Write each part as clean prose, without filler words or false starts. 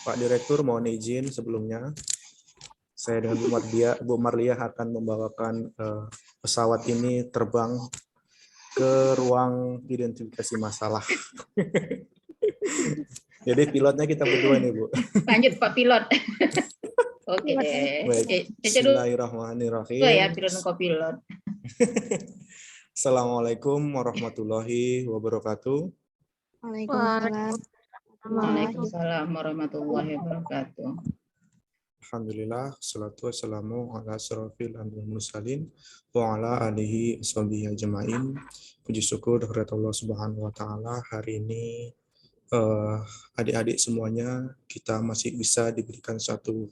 Pak Direktur, mohon izin sebelumnya. Saya dengan Bu Marlia akan membawakan pesawat ini terbang ke ruang identifikasi masalah. Jadi pilotnya kita berdua nih, Bu. Lanjut Pak Pilot. Oke. Baik. Bismillahirrahmanirrahim. Ya, pilot kopilot. Assalamualaikum warahmatullahi wabarakatuh. Waalaikumsalam warahmatullahi wabarakatuh. Alhamdulillah, salatu wassalamu ala asrofil anbiya'i wal mursalin wa ala alihi washabihi ajmain. Puji syukur kepada Allah Subhanahu wa taala, hari ini adik-adik semuanya kita masih bisa diberikan satu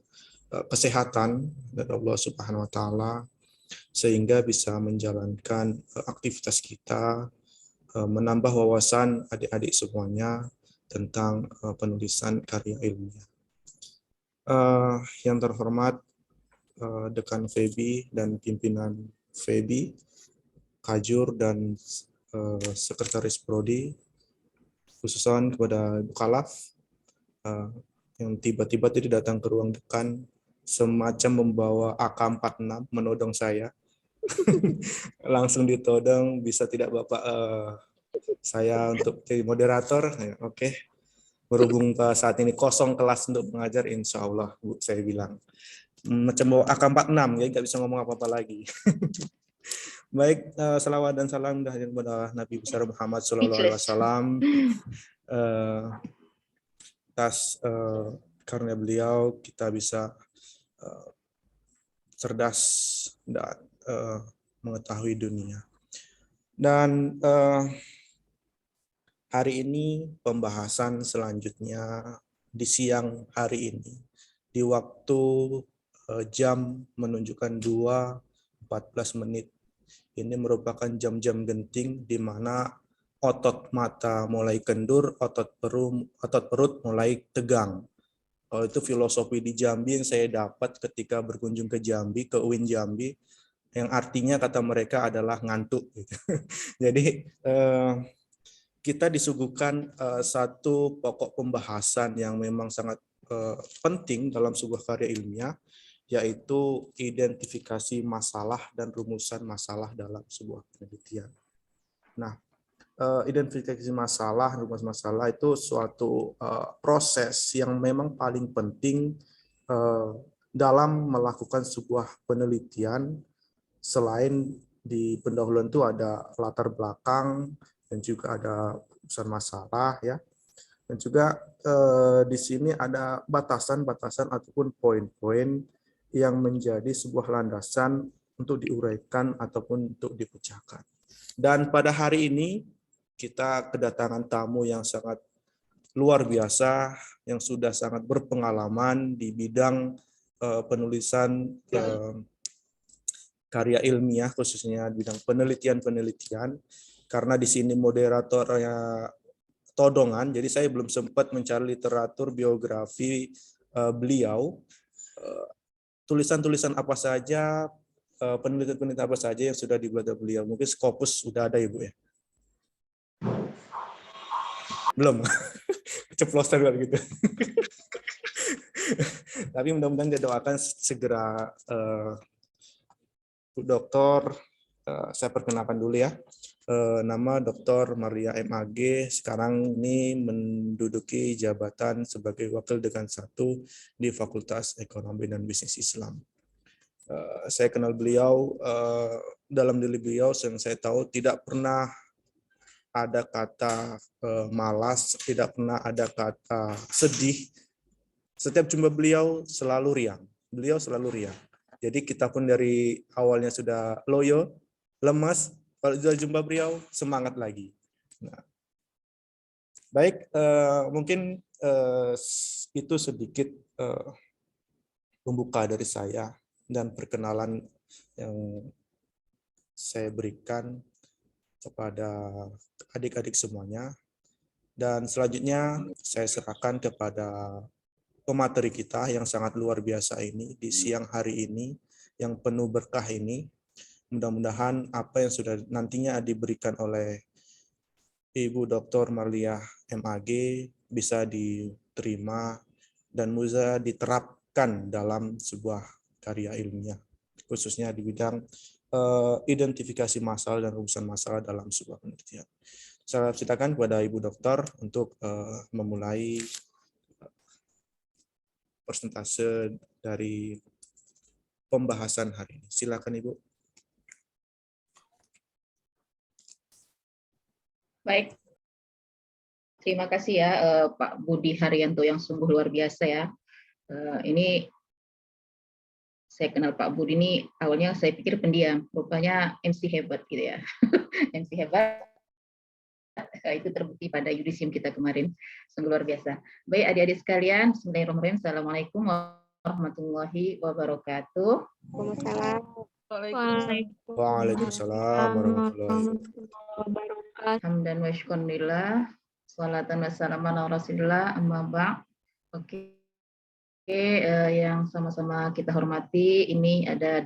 kesehatan dari Allah Subhanahu wa taala sehingga bisa menjalankan aktivitas kita, menambah wawasan adik-adik semuanya tentang penulisan karya ilmiah. Yang terhormat Dekan Febi dan pimpinan Febi, Kajur dan Sekretaris Prodi, khususan kepada Bu Kalaf yang tiba-tiba tadi datang ke ruang dekan semacam membawa AK-46 menodong saya. Langsung ditodong, bisa tidak Bapak saya untuk jadi moderator? Ya, oke. Berhubung saat ini kosong kelas untuk mengajar, insya Allah, Bu, saya bilang. Macam bawa AK-46, ya nggak bisa ngomong apa-apa lagi. Baik, salawat dan salam kepada Nabi besar Muhammad SAW. Atas karena beliau kita bisa cerdas dan mengetahui dunia. Dan hari ini pembahasan selanjutnya di siang hari ini di waktu jam menunjukkan 2.14 menit. Ini merupakan jam-jam genting di mana otot mata mulai kendur, otot perut mulai tegang. Kalau itu filosofi di Jambi yang saya dapat ketika berkunjung ke Jambi, ke UIN Jambi, yang artinya kata mereka adalah ngantuk. Gitu. Jadi kita disuguhkan satu pokok pembahasan yang memang sangat penting dalam sebuah karya ilmiah, yaitu identifikasi masalah dan rumusan masalah dalam sebuah penelitian. Nah, identifikasi masalah, rumus masalah itu suatu proses yang memang paling penting dalam melakukan sebuah penelitian. Selain di pendahuluan itu ada latar belakang dan juga ada rumusan masalah, ya. Dan juga di sini ada batasan-batasan ataupun poin-poin yang menjadi sebuah landasan untuk diuraikan ataupun untuk dipecahkan. Dan pada hari ini kita kedatangan tamu yang sangat luar biasa, yang sudah sangat berpengalaman di bidang penulisan karya ilmiah, khususnya di bidang penelitian-penelitian. Karena di sini moderatornya todongan, jadi saya belum sempat mencari literatur biografi beliau. Tulisan-tulisan apa saja, penelitian-penelitian apa saja yang sudah dibuat oleh beliau. Mungkin Scopus sudah ada, Ibu, ya? Belum, keceplosan gitu. Tapi mudah-mudahan didoakan segera. Bu Doktor, saya perkenalkan dulu ya. Nama Dr. Maria MAG, sekarang ini menduduki jabatan sebagai Wakil Dekan 1 di Fakultas Ekonomi dan Bisnis Islam. Saya kenal beliau, dalam diri beliau yang saya tahu tidak pernah ada kata malas, tidak pernah ada kata sedih. Setiap jumpa beliau selalu riang. Beliau selalu riang. Jadi kita pun dari awalnya sudah loyo, lemas, kalau sudah jumpa beliau semangat lagi. Nah, baik, mungkin itu sedikit pembuka dari saya dan perkenalan yang saya berikan kepada adik-adik semuanya. Dan selanjutnya saya serahkan kepada pemateri kita yang sangat luar biasa ini di siang hari ini, yang penuh berkah ini. Mudah-mudahan apa yang sudah nantinya diberikan oleh Ibu Dr. Marliah MAG bisa diterima dan bisa diterapkan dalam sebuah karya ilmiah, khususnya di bidang identifikasi masalah dan rumusan masalah dalam sebuah penelitian. Saya silakan kepada Ibu Dokter untuk memulai persentase dari pembahasan hari ini. Silakan Ibu. Baik, terima kasih ya Pak Budi Haryanto yang sungguh luar biasa ya. Ini saya kenal Pak Budi ini awalnya saya pikir pendiam, rupanya MC hebat gitu ya. MC hebat itu terbukti pada yudisium kita kemarin, sungguh luar biasa. Baik adik-adik sekalian, Bismillahirrahmanirrahim. Assalamualaikum warahmatullahi wabarakatuh. Waalaikumsalam warahmatullahi wabarakatuh. Hamdan wa syukurillah, salatan wassalaman ala rasulillah, amma ba'd. Oke, yang sama-sama kita hormati, ini ada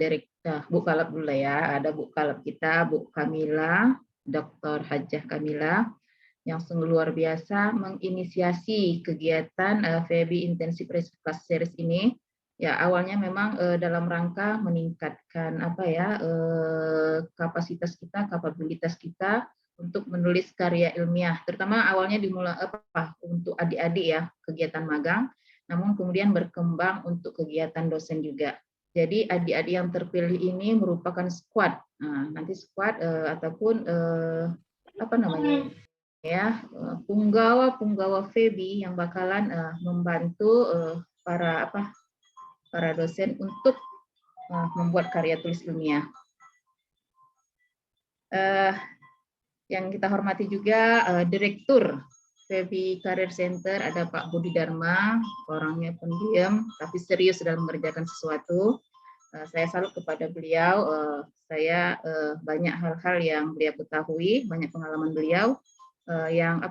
Bu Kalab dulu ya, ada Bu Kalab kita, Bu Kamila, Dr. Hajah Kamila, yang sungguh luar biasa menginisiasi kegiatan FEBI Intensive Research Class Series ini. Ya, awalnya memang dalam rangka meningkatkan kapasitas kita, kapabilitas kita untuk menulis karya ilmiah. Terutama awalnya dimulai untuk adik-adik ya, kegiatan magang, namun kemudian berkembang untuk kegiatan dosen juga. Jadi adik-adik yang terpilih ini merupakan squad. Nah, nanti squad ataupun ya, punggawa FEBI yang bakalan membantu para dosen untuk membuat karya tulis ilmiah. Yang kita hormati juga Direktur FEBI Career Center, ada Pak Budi Dharma, orangnya pendiam tapi serius dalam mengerjakan sesuatu. Saya salut kepada beliau. Saya banyak hal-hal yang beliau ketahui, banyak pengalaman beliau yang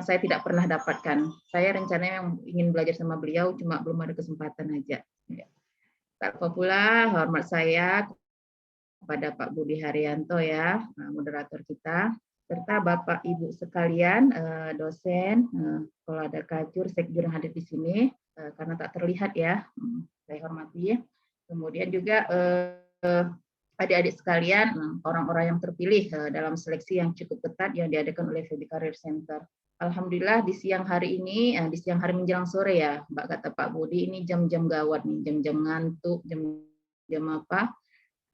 saya tidak pernah dapatkan. Saya rencananya ingin belajar sama beliau, cuma belum ada kesempatan aja. Tak lupa pula hormat saya kepada Pak Budi Haryanto ya, moderator kita, serta Bapak Ibu sekalian, dosen, kalau ada kajur, sekjur yang hadir di sini, karena tak terlihat ya, saya hormati. Kemudian juga adik-adik sekalian, orang-orang yang terpilih dalam seleksi yang cukup ketat yang diadakan oleh FEBI Career Center. Alhamdulillah di siang hari ini, di siang hari menjelang sore ya, Mbak kata Pak Budi, ini jam-jam gawat nih, jam-jam ngantuk, jam apa.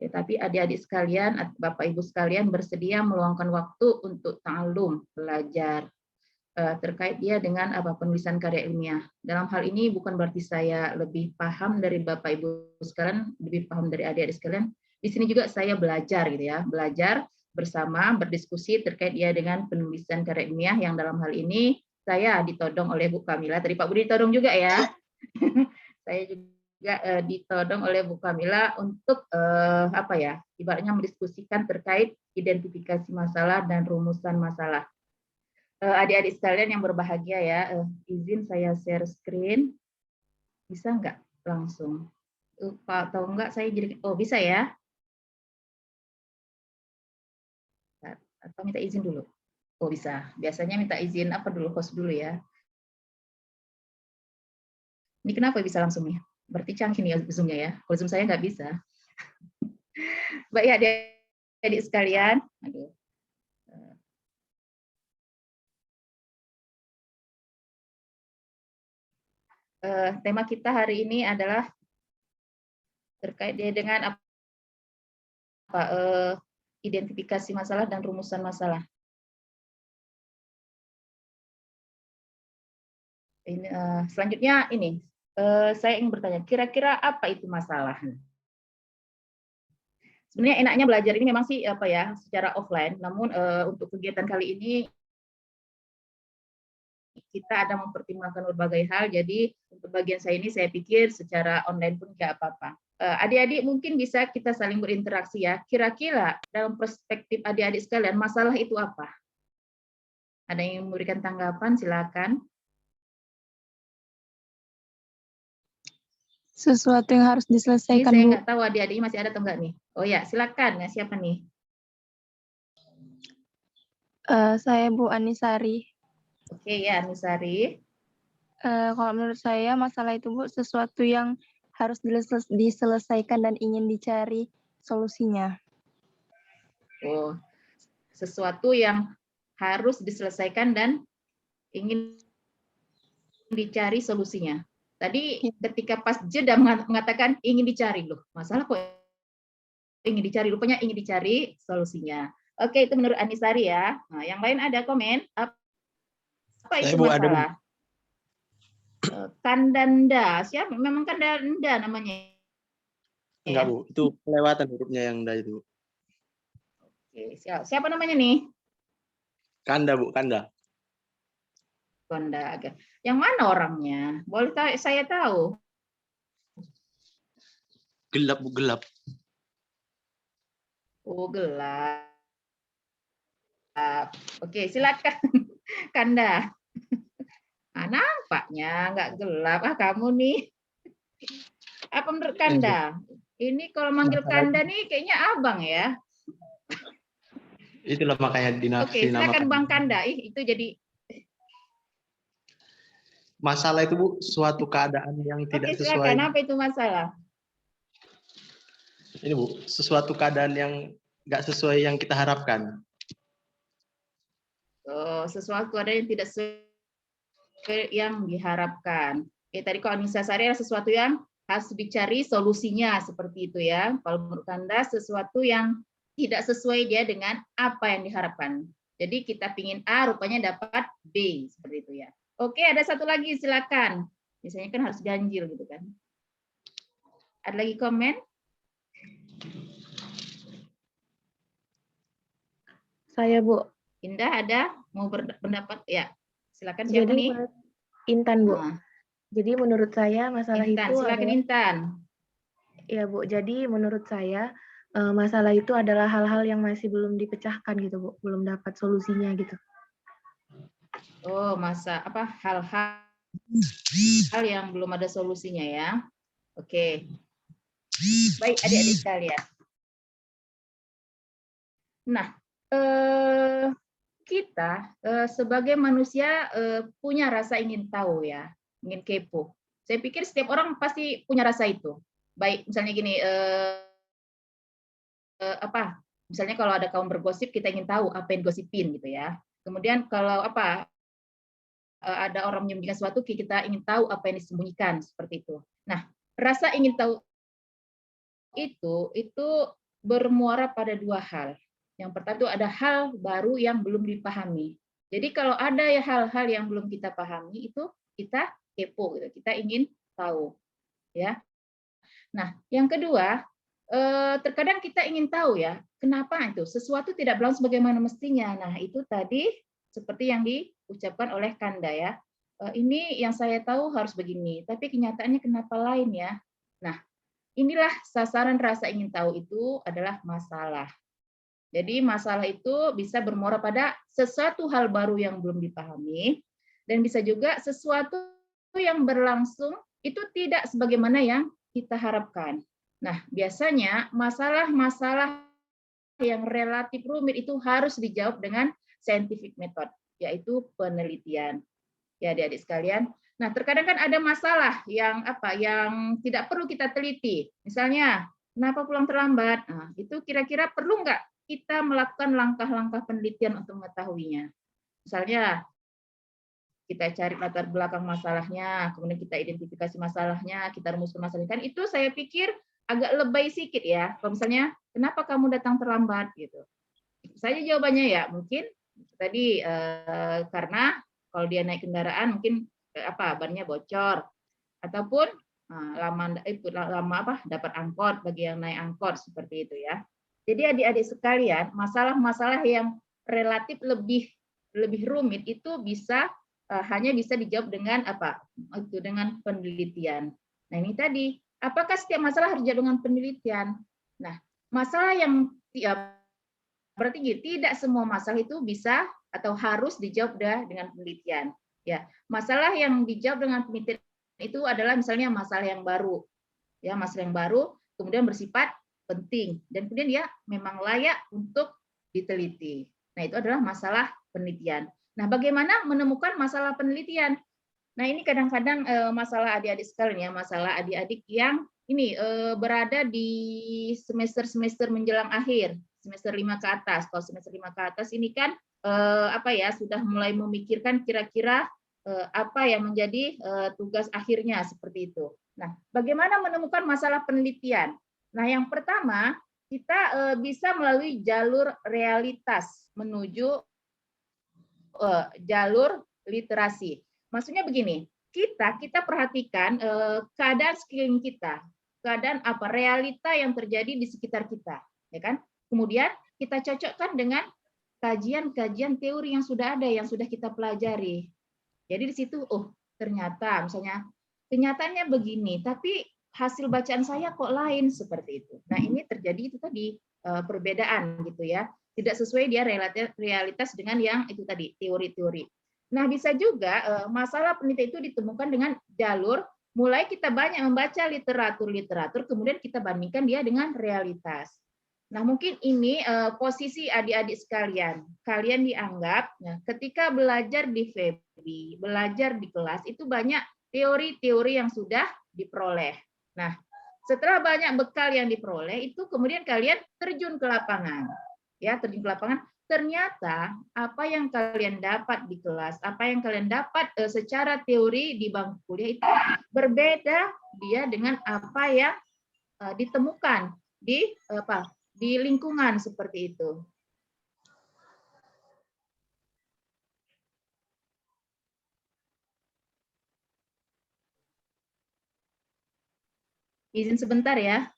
Ya, tapi adik-adik sekalian, Bapak Ibu sekalian bersedia meluangkan waktu untuk ta'alum, belajar terkait dia dengan penulisan karya ilmiah. Dalam hal ini bukan berarti saya lebih paham dari Bapak Ibu sekalian, lebih paham dari adik-adik sekalian. Di sini juga saya belajar gitu ya, belajar bersama, berdiskusi terkait dia dengan penulisan karya ilmiah yang dalam hal ini saya ditodong oleh Bu Kamila. Tadi Pak Budi ditodong juga ya. Saya juga ditodong oleh Bu Kamila untuk ibaratnya mendiskusikan terkait identifikasi masalah dan rumusan masalah. Adik-adik sekalian yang berbahagia ya, izin saya share screen, bisa nggak langsung? Atau enggak saya jadi, oh bisa ya? Atau minta izin dulu? Oh bisa, biasanya minta izin apa dulu, host dulu ya. Ini kenapa bisa langsung nih? Berarti canggih nih Zoom-nya ya, kalau Zoom saya nggak bisa. Baik ya adik-adik sekalian, aduh. Tema kita hari ini adalah terkait dengan identifikasi masalah dan rumusan masalah. Ini, selanjutnya ini, saya ingin bertanya, kira-kira apa itu masalah? Sebenarnya enaknya belajar ini memang sih secara offline, namun untuk kegiatan kali ini kita ada mempertimbangkan berbagai hal, jadi untuk bagian saya ini saya pikir secara online pun nggak apa-apa. Adik-adik mungkin bisa kita saling berinteraksi ya. Kira-kira dalam perspektif adik-adik sekalian, masalah itu apa? Ada yang memberikan tanggapan, silakan. Sesuatu yang harus diselesaikan, ini saya Bu. nggak tahu adik-adik masih ada atau enggak nih. Oh ya, silakan. Siapa nih? Saya Bu Anisari. Oke ya, Anisari. Kalau menurut saya masalah itu Bu sesuatu yang harus diselesaikan dan ingin dicari solusinya. Oh, sesuatu yang harus diselesaikan dan ingin dicari solusinya. Tadi ketika pas jeda mengatakan ingin dicari loh, masalah kok ingin dicari, rupanya ingin dicari solusinya. Oke, itu menurut Anisari ya. Nah, yang lain ada komen? Apa itu Bu, ada, Bu. masalah? Kandanda, siapa? Memang Kandanda namanya. Enggak, Ya. Bu. Itu kelewatan hurufnya yang da itu. Oke, siapa namanya nih? Kanda, Bu, Kanda. Kanda. Yang mana orangnya? Boleh saya tahu? Gelap, Bu, gelap. Oh, gelap. Oke, silakan Kanda. Nah, nampaknya nggak gelap. Kamu nih. Apa menurut Kanda? Ini kalau manggil Kanda nih kayaknya abang ya. Itulah makanya Oke, silakan Bang Kanda. Itu jadi masalah itu, Bu, suatu keadaan yang tidak oke, sesuai. silakan. Apa itu masalah? Ini, Bu, sesuatu keadaan yang nggak sesuai yang kita harapkan. Oh, sesuatu ada yang tidak sesuai yang diharapkan. Tadi kalau Anissa Sari adalah sesuatu yang harus dicari solusinya seperti itu ya. Kalau menurut Anda sesuatu yang tidak sesuai dia dengan apa yang diharapkan. Jadi kita pingin A, rupanya dapat B seperti itu ya. Oke, ada satu lagi silakan. Biasanya kan harus ganjil gitu kan. Ada lagi komen? Saya, Bu. Indah ada mau berpendapat ya? Silakan siapa Jadi nih? Intan, Bu. Nah, Jadi menurut saya masalah Intan, itu silakan adalah, Intan. ya Bu. Jadi menurut saya masalah itu adalah hal-hal yang masih belum dipecahkan gitu, Bu. Belum dapat solusinya gitu. Oh, hal-hal yang belum ada solusinya ya. Oke. Baik, adik-adik sekalian. Nah, kita sebagai manusia punya rasa ingin tahu ya, ingin kepo. Saya pikir setiap orang pasti punya rasa itu. Baik, misalnya gini, misalnya kalau ada kaum bergosip, kita ingin tahu apa yang gosipin gitu ya. Kemudian kalau ada orang menyembunyikan sesuatu, kita ingin tahu apa yang disembunyikan seperti itu. Nah, rasa ingin tahu itu bermuara pada dua hal. Yang pertama itu ada hal baru yang belum dipahami. Jadi kalau ada hal-hal yang belum kita pahami itu kita kepo gitu, kita ingin tahu ya. Nah, yang kedua, terkadang kita ingin tahu ya, kenapa itu sesuatu tidak berlangsung sebagaimana mestinya. Nah, itu tadi seperti yang diucapkan oleh Kanda ya. Ini yang saya tahu harus begini, tapi kenyataannya kenapa lain ya. Nah, inilah sasaran rasa ingin tahu itu adalah masalah. Jadi masalah itu bisa bermuara pada sesuatu hal baru yang belum dipahami, dan bisa juga sesuatu yang berlangsung itu tidak sebagaimana yang kita harapkan. Nah, biasanya masalah-masalah yang relatif rumit itu harus dijawab dengan scientific method, yaitu penelitian. Ya, adik-adik sekalian. Nah, terkadang kan ada masalah yang yang tidak perlu kita teliti. Misalnya, kenapa pulang terlambat? Nah, itu kira-kira perlu nggak kita melakukan langkah-langkah penelitian untuk mengetahuinya? Misalnya, kita cari latar belakang masalahnya, kemudian kita identifikasi masalahnya, kita rumuskan masalahnya. Kan itu saya pikir agak lebay sedikit ya. Kalau misalnya, kenapa kamu datang terlambat gitu? Saya jawabannya ya mungkin tadi karena kalau dia naik kendaraan mungkin bannya bocor, ataupun lama dapat angkot bagi yang naik angkot seperti itu ya. Jadi adik-adik sekalian, masalah-masalah yang relatif lebih rumit itu hanya bisa dijawab dengan dengan penelitian. Nah, ini tadi, apakah setiap masalah harus dijawab dengan penelitian? Nah, masalah yang berarti tidak semua masalah itu bisa atau harus dijawab dengan penelitian. Ya, masalah yang dijawab dengan penelitian itu adalah misalnya masalah yang baru. Ya, masalah yang baru kemudian bersifat penting dan kemudian dia memang layak untuk diteliti. Nah, Nah, itu adalah masalah penelitian. Nah, bagaimana menemukan masalah penelitian? Nah, ini kadang-kadang masalah adik-adik sekalian ya, masalah adik-adik yang ini berada di semester-semester menjelang akhir, semester 5 ke atas. Kalau semester 5 ke atas ini kan apa ya, sudah mulai memikirkan kira-kira apa yang menjadi tugas akhirnya seperti itu. Nah, bagaimana menemukan masalah penelitian? Nah, yang pertama, kita bisa melalui jalur realitas menuju jalur literasi. Maksudnya begini, kita perhatikan keadaan sekeliling kita, keadaan apa, realita yang terjadi di sekitar kita, ya kan? Kemudian kita cocokkan dengan kajian-kajian teori yang sudah ada, yang sudah kita pelajari. Jadi di situ, oh ternyata misalnya kenyataannya begini, tapi hasil bacaan saya kok lain seperti itu. Nah ini terjadi itu tadi perbedaan gitu ya, tidak sesuai dia realitas dengan yang itu tadi teori-teori. Nah bisa juga masalah penelitian itu ditemukan dengan jalur mulai kita banyak membaca literatur, kemudian kita bandingkan dia dengan realitas. Nah, mungkin ini posisi adik-adik sekalian. Kalian dianggap ketika belajar di FEBI, belajar di kelas itu banyak teori-teori yang sudah diperoleh. Nah, setelah banyak bekal yang diperoleh itu kemudian kalian terjun ke lapangan. Ya, terjun ke lapangan. Ternyata apa yang kalian dapat di kelas, apa yang kalian dapat secara teori di bangku kuliah itu berbeda dia dengan apa yang ditemukan di di lingkungan seperti itu. Izin sebentar ya.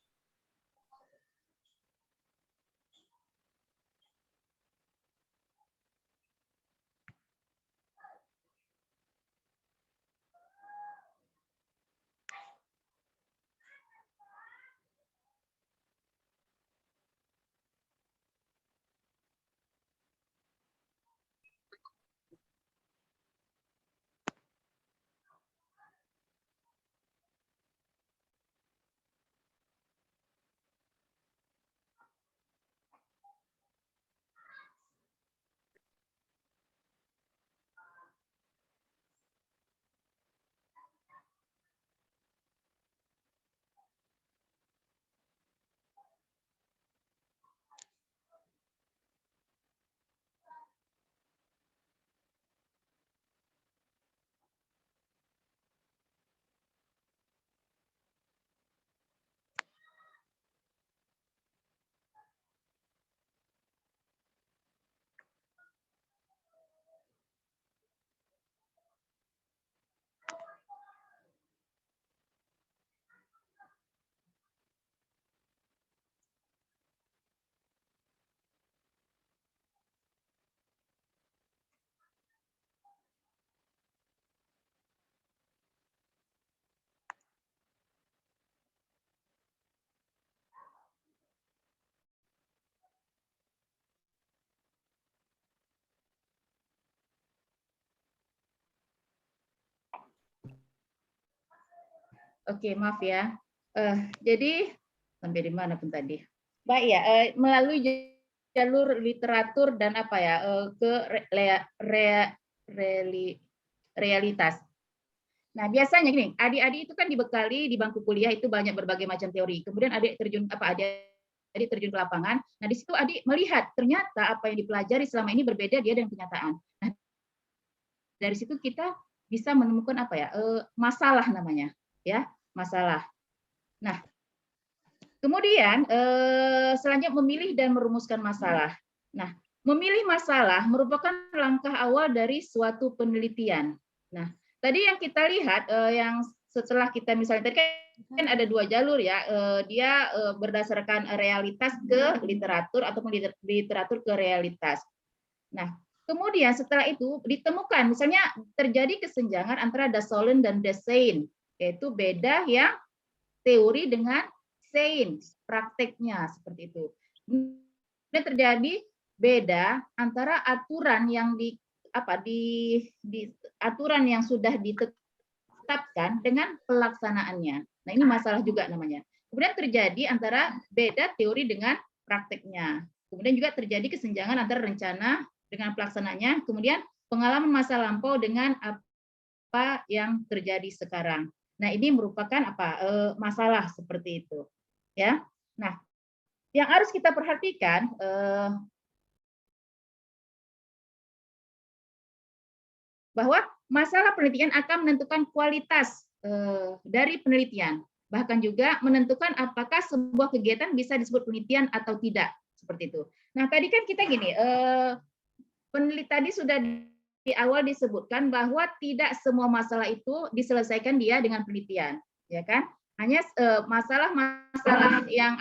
Oke, maaf ya. Jadi sampai di mana pun tadi. Baik ya, melalui jalur literatur dan apa ya ke realitas. Nah, biasanya gini, adik-adik itu kan dibekali di bangku kuliah itu banyak berbagai macam teori. Kemudian adik terjun ke lapangan. Nah, di situ adik melihat ternyata apa yang dipelajari selama ini berbeda dia dengan kenyataan. Nah, dari situ kita bisa menemukan apa ya? Masalah namanya, ya, masalah. Nah, kemudian selanjutnya memilih dan merumuskan masalah. Nah, memilih masalah merupakan langkah awal dari suatu penelitian. Nah, tadi yang kita lihat, yang setelah kita misalnya tadi kan ada dua jalur ya, dia berdasarkan realitas ke literatur ataupun literatur ke realitas. Nah, kemudian setelah itu ditemukan, misalnya terjadi kesenjangan antara Dasolen dan Dasein, yaitu beda yang teori dengan sains, prakteknya seperti itu. Ini terjadi beda antara aturan yang aturan yang sudah ditetapkan dengan pelaksanaannya. Nah, ini masalah juga namanya. Kemudian terjadi antara beda teori dengan prakteknya. Kemudian juga terjadi kesenjangan antara rencana dengan pelaksananya, kemudian pengalaman masa lampau dengan apa yang terjadi sekarang. Nah, ini merupakan masalah seperti itu, ya. Nah, yang harus kita perhatikan bahwa masalah penelitian akan menentukan kualitas dari penelitian, bahkan juga menentukan apakah sebuah kegiatan bisa disebut penelitian atau tidak, seperti itu. Nah, tadi kan kita gini, tadi sudah di awal disebutkan bahwa tidak semua masalah itu diselesaikan dia dengan penelitian, ya kan? Hanya masalah-masalah yang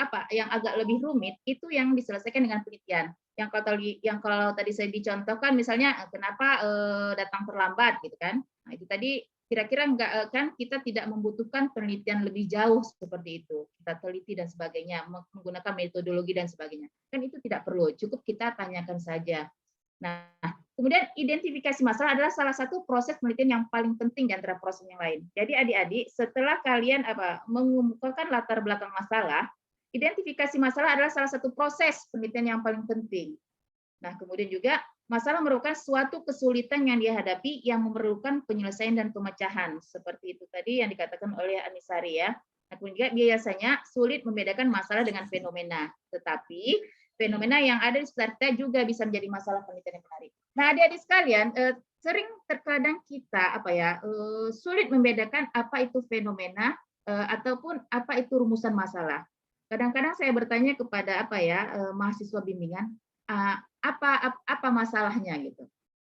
agak lebih rumit itu yang diselesaikan dengan penelitian. Yang kalau tadi saya dicontohkan, misalnya kenapa datang terlambat, gitu kan? Nah, itu tadi kira-kira enggak kan kita tidak membutuhkan penelitian lebih jauh seperti itu. Kita teliti dan sebagainya, menggunakan metodologi dan sebagainya. Kan itu tidak perlu, cukup kita tanyakan saja. Nah, kemudian identifikasi masalah adalah salah satu proses penelitian yang paling penting di antara proses yang lain. Jadi adik-adik, setelah kalian mengemukakan latar belakang masalah, identifikasi masalah adalah salah satu proses penelitian yang paling penting. Nah, kemudian juga masalah merupakan suatu kesulitan yang dihadapi yang memerlukan penyelesaian dan pemecahan. Seperti itu tadi yang dikatakan oleh Anisari, ya. Nah, kemudian juga biasanya sulit membedakan masalah dengan fenomena. Tetapi fenomena yang ada di sekitar kita juga bisa menjadi masalah penelitian yang menarik. Nah, adik-adik sekalian, sering terkadang kita sulit membedakan apa itu fenomena ataupun apa itu rumusan masalah. Kadang-kadang saya bertanya kepada mahasiswa bimbingan, apa masalahnya gitu.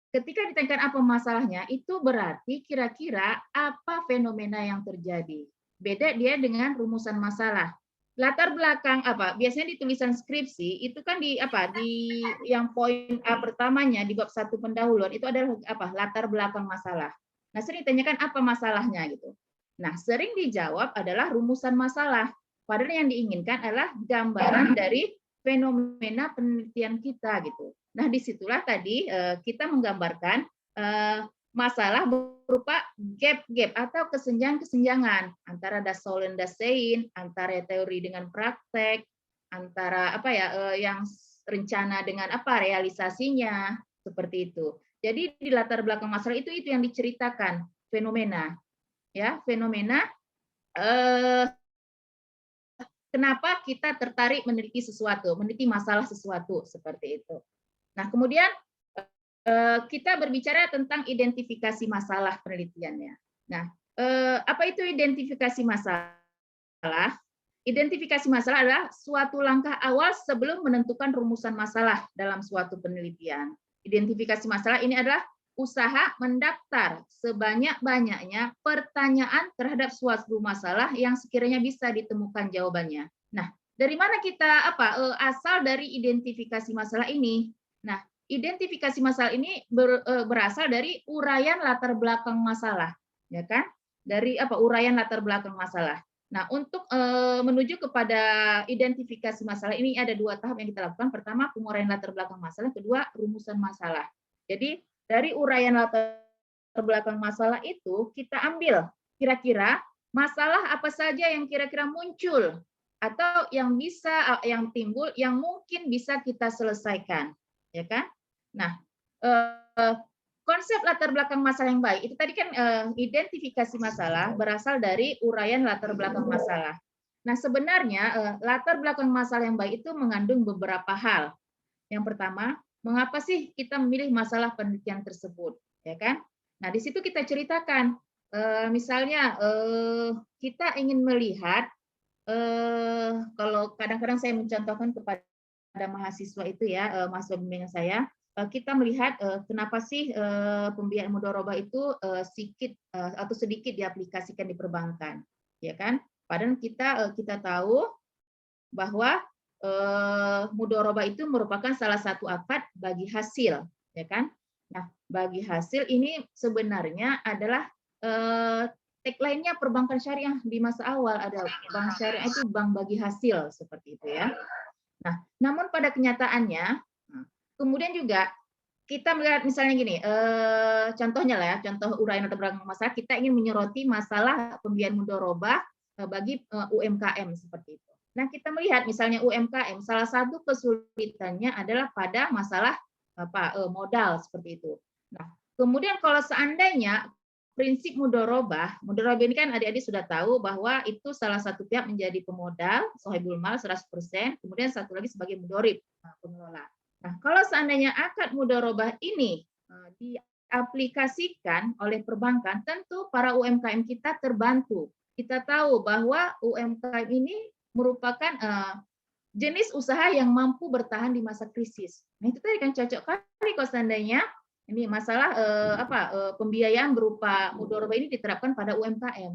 Ketika ditanyakan apa masalahnya, itu berarti kira-kira apa fenomena yang terjadi. Beda dia dengan rumusan masalah. Latar belakang biasanya di tulisan skripsi itu kan di yang poin A pertamanya di bab 1 pendahuluan itu adalah latar belakang masalah. Nah, sering ditanyakan apa masalahnya gitu. Nah, sering dijawab adalah rumusan masalah. Padahal yang diinginkan adalah gambaran dari fenomena penelitian kita gitu. Nah, disitulah tadi kita menggambarkan masalah berupa gap-gap atau kesenjangan-kesenjangan antara das Sollen das Sein, antara teori dengan praktek, antara yang rencana dengan realisasinya, seperti itu. Jadi di latar belakang masalah itu yang diceritakan fenomena, ya fenomena. Kenapa kita tertarik meneliti sesuatu, meneliti masalah sesuatu seperti itu. Nah, kemudian kita berbicara tentang identifikasi masalah penelitiannya. Nah, apa itu identifikasi masalah? Identifikasi masalah adalah suatu langkah awal sebelum menentukan rumusan masalah dalam suatu penelitian. Identifikasi masalah ini adalah usaha mendaftar sebanyak-banyaknya pertanyaan terhadap suatu masalah yang sekiranya bisa ditemukan jawabannya. Nah, dari mana kita asal dari identifikasi masalah ini? Nah, identifikasi masalah ini berasal dari uraian latar belakang masalah, ya kan? Dari uraian latar belakang masalah. Nah, untuk menuju kepada identifikasi masalah ini ada 2 tahap yang kita lakukan. Pertama, penguraian latar belakang masalah, kedua, rumusan masalah. Jadi, dari uraian latar belakang masalah itu kita ambil kira-kira masalah apa saja yang kira-kira muncul atau yang timbul yang mungkin bisa kita selesaikan, ya kan? Nah, konsep latar belakang masalah yang baik itu tadi kan identifikasi masalah berasal dari uraian latar belakang masalah. Nah, sebenarnya latar belakang masalah yang baik itu mengandung beberapa hal. Yang pertama, mengapa sih kita memilih masalah penelitian tersebut, ya kan? Nah, di situ kita ceritakan, misalnya kita ingin melihat, kalau kadang-kadang saya mencontohkan kepada mahasiswa itu ya, mahasiswa bimbingan saya, kita melihat kenapa sih pembiayaan mudharabah itu sedikit diaplikasikan di perbankan, ya kan? Padahal kita tahu bahwa mudharabah itu merupakan salah satu akad bagi hasil, ya kan? Nah, bagi hasil ini sebenarnya adalah tagline-nya perbankan syariah di masa awal ada bank syariah itu bank bagi hasil seperti itu ya. Nah, namun pada kenyataannya, kemudian juga kita melihat misalnya gini, contohnya lah ya, contoh uraian latar belakang masalah, kita ingin menyoroti masalah pembiayaan mudharabah bagi UMKM seperti itu. Nah, kita melihat misalnya UMKM, salah satu kesulitannya adalah pada masalah modal seperti itu. Nah, kemudian kalau seandainya prinsip mudorobah ini kan adik-adik sudah tahu bahwa itu salah satu pihak menjadi pemodal, sohibul mal 100%, kemudian satu lagi sebagai mudorib, pengelola. Nah, kalau seandainya akad mudorobah ini diaplikasikan oleh perbankan, tentu para UMKM kita terbantu. Kita tahu bahwa UMKM ini merupakan jenis usaha yang mampu bertahan di masa krisis. Nah, itu tadi kan cocok kali kalau seandainya ini masalah pembiayaan berupa mudorobah ini diterapkan pada UMKM.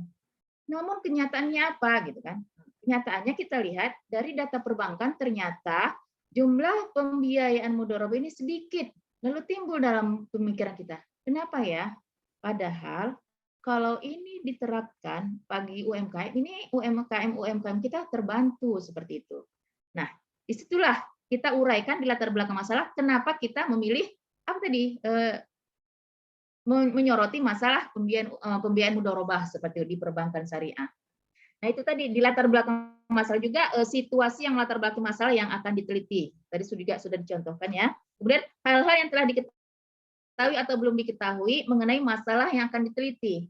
Namun kenyataannya apa gitu kan? Kenyataannya kita lihat dari data perbankan ternyata jumlah pembiayaan mudorobah ini sedikit. Lalu timbul dalam pemikiran kita, kenapa ya? Padahal kalau ini diterapkan bagi UMKM, ini UMKM kita terbantu seperti itu. Nah, disitulah kita uraikan di latar belakang masalah kenapa kita memilih menyoroti masalah pembiayaan mudorobah seperti di perbankan syariah. Nah, itu tadi di latar belakang masalah juga situasi yang latar belakang masalah yang akan diteliti. Tadi juga sudah dicontohkan ya. Kemudian hal-hal yang telah diketahui atau belum diketahui mengenai masalah yang akan diteliti.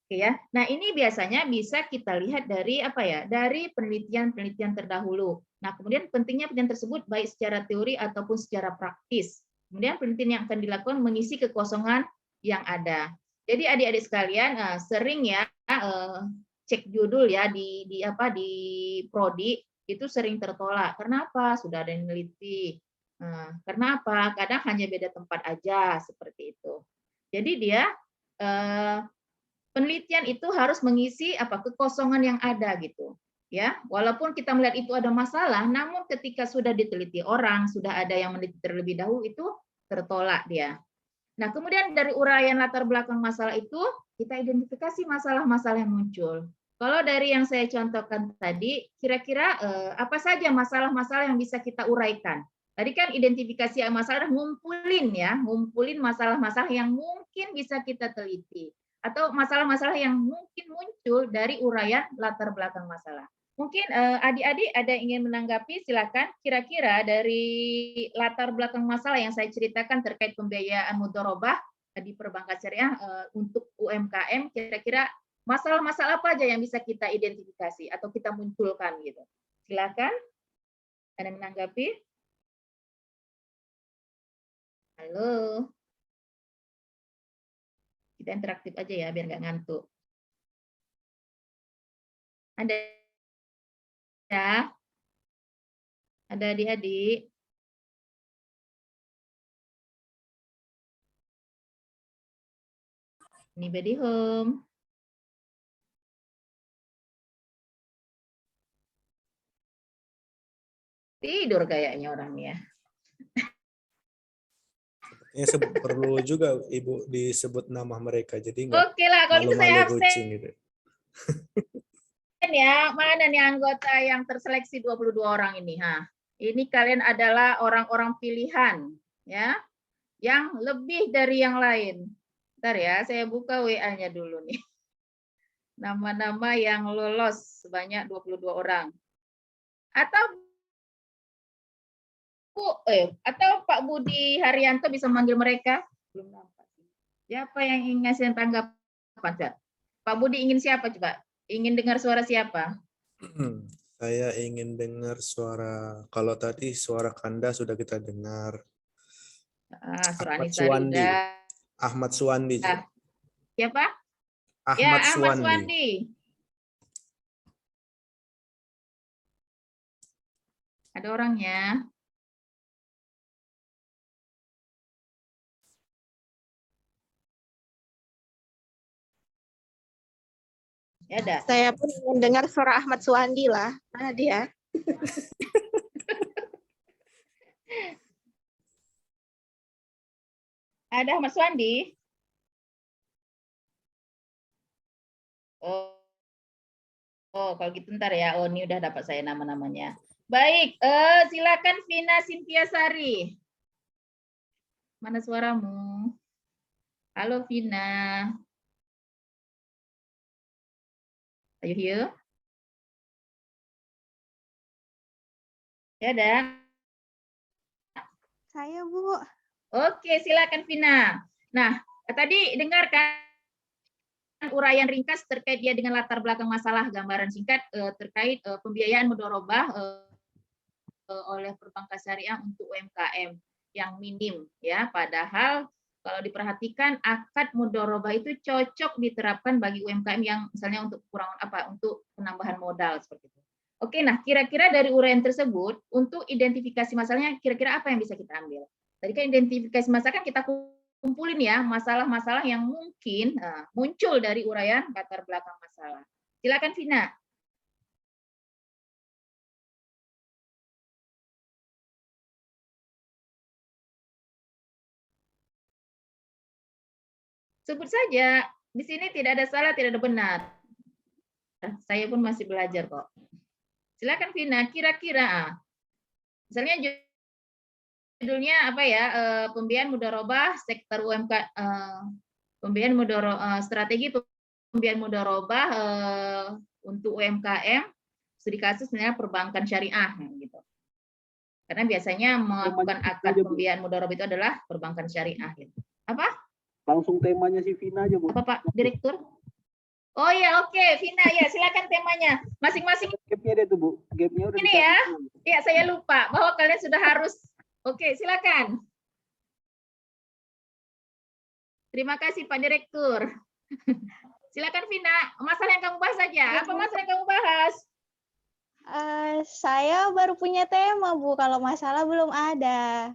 Oke ya. Nah, ini biasanya bisa kita lihat dari dari penelitian terdahulu. Nah, kemudian pentingnya penelitian tersebut baik secara teori ataupun secara praktis. Kemudian penelitian yang akan dilakukan mengisi kekosongan yang ada. Jadi adik-adik sekalian sering ya cek judul ya di prodi itu sering tertolak. Kenapa? Sudah ada yang meneliti. Kenapa? Kadang hanya beda tempat aja seperti itu. Jadi dia penelitian itu harus mengisi kekosongan yang ada gitu. Ya, walaupun kita melihat itu ada masalah, namun ketika sudah diteliti orang, sudah ada yang meneliti terlebih dahulu itu tertolak dia. Nah, kemudian dari uraian latar belakang masalah itu, kita identifikasi masalah-masalah yang muncul. Kalau dari yang saya contohkan tadi, kira-kira apa saja masalah-masalah yang bisa kita uraikan? Tadi kan identifikasi masalah, ngumpulin masalah-masalah yang mungkin bisa kita teliti. Atau masalah-masalah yang mungkin muncul dari uraian latar belakang masalah. Mungkin adik-adik ada yang ingin menanggapi, silakan. Kira-kira dari latar belakang masalah yang saya ceritakan terkait pembiayaan mudorobah di perbankan syariah untuk UMKM, kira-kira masalah-masalah apa aja yang bisa kita identifikasi atau kita munculkan gitu. Silakan. Ada yang menanggapi? Halo. Kita interaktif aja ya biar nggak ngantuk. Ada ya? Ada adik-adik? Anybody home? Tidur kayaknya orangnya. Sepertinya perlu juga Ibu disebut nama mereka, jadi nggak Oke lah, kalau itu saya malu-malu kucing gitu. Ya, mana nih anggota yang terseleksi 22 orang ini? Ini kalian adalah orang-orang pilihan, ya, yang lebih dari yang lain. Bentar ya, saya buka WA-nya dulu nih. Nama-nama yang lolos sebanyak 22 orang. Atau Pak Budi Haryanto bisa manggil mereka? Belum nampak. Siapa yang ingin ngasih tanggapan? Pak Budi ingin siapa coba? Ingin dengar suara siapa? Saya ingin dengar suara, kalau tadi suara Kanda sudah kita dengar. Suara Ahmad Anissa Suwandi. udah. Ahmad Suwandi. Siapa? Ahmad Ahmad Suwandi. Suwandi. Ada orangnya. Ya ada. Saya pun mendengar suara Ahmad Suwandi lah. Mana dia? Ada Ahmad Suwandi? Kalau gitu ntar ya. Ini udah dapat saya nama-namanya. Baik, silakan Vina Sintiasari. Mana suaramu? Halo Vina. Are you here? Ya, ada. Saya, Bu. Oke, silakan Vina. Nah, tadi dengarkan uraian ringkas terkait dia dengan latar belakang masalah, gambaran singkat terkait pembiayaan mudharabah oleh perbankan syariah untuk UMKM yang minim ya. Padahal kalau diperhatikan akad mudharabah itu cocok diterapkan bagi UMKM yang misalnya untuk untuk penambahan modal seperti itu. Oke, nah kira-kira dari uraian tersebut untuk identifikasi masalahnya kira-kira apa yang bisa kita ambil? Tadi kan identifikasi masalah kan kita kumpulin ya masalah-masalah yang mungkin muncul dari uraian latar belakang masalah. Silakan Vina. Sebut saja, di sini tidak ada salah, tidak ada benar. Saya pun masih belajar kok. Silakan Vina, kira-kira misalnya judulnya apa ya? Pembiayaan mudharabah sektor pembiayaan mudharabah strategi pembiayaan mudharabah untuk UMKM studi kasus sebenarnya perbankan syariah gitu. Karena biasanya melakukan akad pembiayaan mudharabah itu adalah perbankan syariah gitu. Apa? Langsung temanya si Vina aja, Bu. Apa Pak Direktur? Oh ya, oke, Vina ya, silakan temanya. Masing-masing Gapnya deh tuh, Bu. Gapnya udah ini ya. Ya, saya lupa bahwa kalian sudah harus. Oke, silakan. Terima kasih Pak Direktur. Silakan Vina, masalah yang kamu bahas saja. Apa masalah yang kamu bahas? Saya baru punya tema, Bu. Kalau masalah belum ada.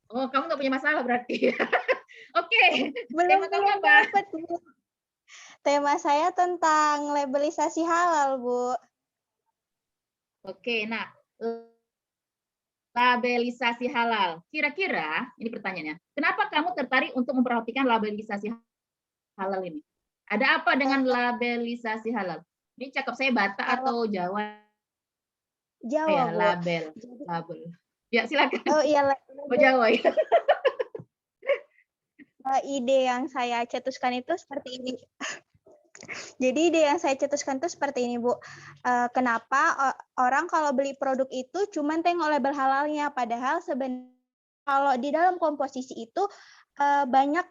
Oh, kamu nggak punya masalah berarti. Oke, Belum tema kamu apa? dapat, Bu. Tema saya tentang labelisasi halal, Bu. Oke, nah labelisasi halal. Kira-kira, ini pertanyaannya, kenapa kamu tertarik untuk memperhatikan labelisasi halal ini? Ada apa dengan labelisasi halal? Ini cakap saya Batak atau Jawa? Jawa, Ya, Bu. label. Ya, silakan. Oh iya, Oh, Jawa ya. ide yang saya cetuskan itu seperti ini. Jadi ide yang saya cetuskan itu seperti ini, Bu. Kenapa orang kalau beli produk itu cuma tengok label halalnya, padahal sebenarnya kalau di dalam komposisi itu banyak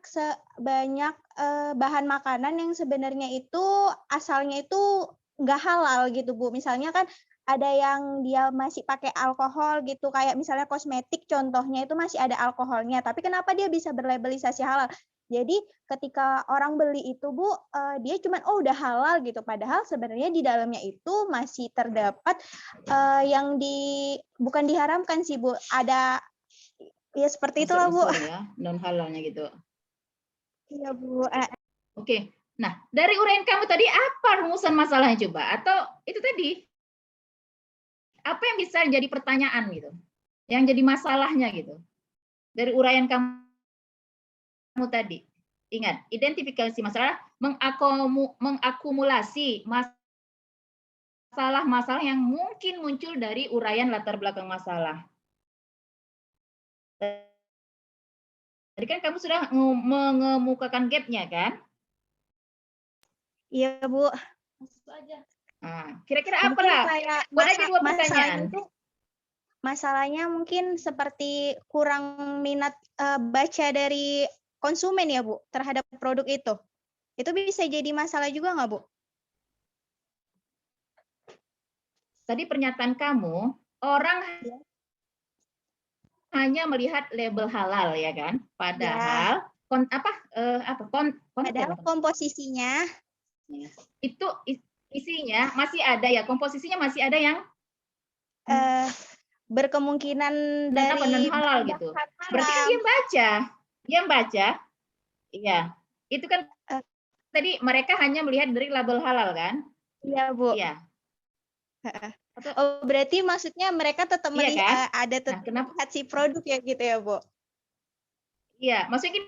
bahan makanan yang sebenarnya itu asalnya itu nggak halal gitu, Bu. Misalnya kan ada yang dia masih pakai alkohol gitu, kayak misalnya kosmetik contohnya itu masih ada alkoholnya, tapi kenapa dia bisa berlabelisasi halal? Jadi ketika orang beli itu, Bu, dia cuman oh udah halal gitu, padahal sebenarnya di dalamnya itu masih terdapat yang bukan diharamkan sih, Bu. Ada ya seperti itulah, Bu. Ya, non halalnya gitu. Iya, Bu. Oke. Nah, dari uraian kamu tadi apa rumusan masalahnya coba? Atau itu tadi apa yang bisa jadi pertanyaan gitu? Yang jadi masalahnya gitu. Dari uraian kamu tadi. Ingat, identifikasi masalah, mengakumulasi masalah-masalah yang mungkin muncul dari uraian latar belakang masalah. Tadi kan kamu sudah mengemukakan gap-nya kan? Iya, Bu. Nah, kira-kira apa lah? Buat aja dua pertanyaan. Masalahnya mungkin seperti kurang minat baca dari konsumen ya, Bu, terhadap produk itu. Itu bisa jadi masalah juga nggak, Bu? Tadi pernyataan kamu, orang hanya melihat label halal ya kan? Padahal padahal komposisinya itu isinya masih ada ya, komposisinya masih ada yang berkemungkinan dari halal gitu. Berarti kan dia baca, iya. Itu kan tadi mereka hanya melihat dari label halal kan? Iya, Bu. Iya. Oh, berarti maksudnya mereka tetap melihat kan? ada tetap lihat si produk ya gitu ya, Bu? Iya, maksudnya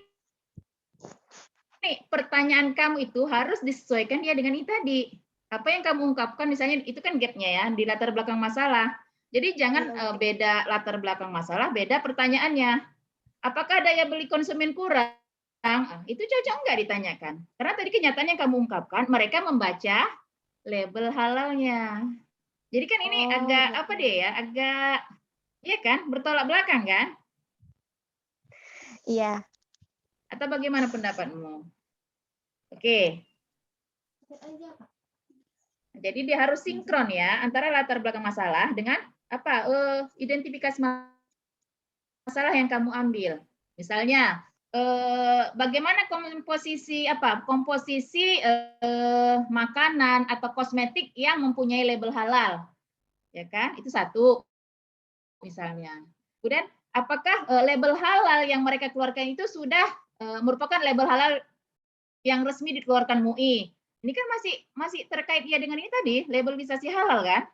nih, pertanyaan kamu itu harus disesuaikan dia dengan ini tadi. Apa yang kamu ungkapkan misalnya itu kan gap-nya ya di latar belakang masalah. Jadi jangan beda latar belakang masalah, beda pertanyaannya. Apakah daya beli konsumen kurang? Itu cocok enggak ditanyakan? Karena tadi kenyataan yang kamu ungkapkan, mereka membaca label halalnya. Jadi kan ini agak apa deh ya, agak iya kan, bertolak belakang kan? Iya. Atau bagaimana pendapatmu? Oke. Jadi dia harus sinkron ya antara latar belakang masalah dengan apa? Identifikasi masalah yang kamu ambil. Misalnya bagaimana komposisi makanan atau kosmetik yang mempunyai label halal, ya kan? Itu satu misalnya. Kemudian apakah label halal yang mereka keluarkan itu sudah merupakan label halal yang resmi dikeluarkan MUI? Ini kan masih terkait ya dengan ini tadi, labelisasi halal kan?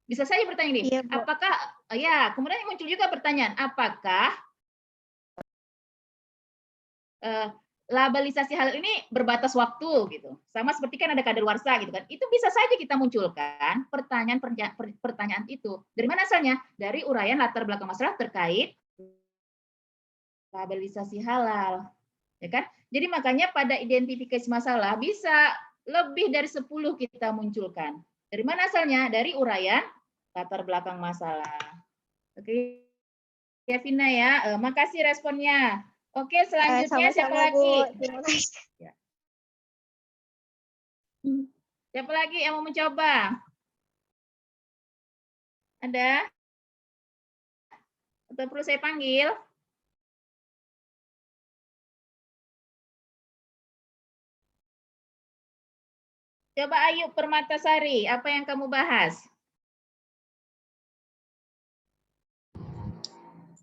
Bisa saja bertanya nih, Iya, Bu. apakah ya, kemudian muncul juga pertanyaan, apakah labelisasi halal ini berbatas waktu gitu. Sama seperti kan ada kadaluarsa gitu kan. Itu bisa saja kita munculkan pertanyaan itu. Dari mana asalnya? Dari uraian latar belakang masalah terkait labelisasi halal. Ya kan? Jadi makanya pada identifikasi masalah bisa lebih dari 10 kita munculkan. Dari mana asalnya? Dari uraian latar belakang masalah. Oke, ya Vina ya. Makasih responnya. Oke, selanjutnya siapa Sama-sama, Bu. lagi? Terima kasih. Ya. Siapa lagi yang mau mencoba? Ada? Atau perlu saya panggil? Coba Ayu Permatasari, apa yang kamu bahas?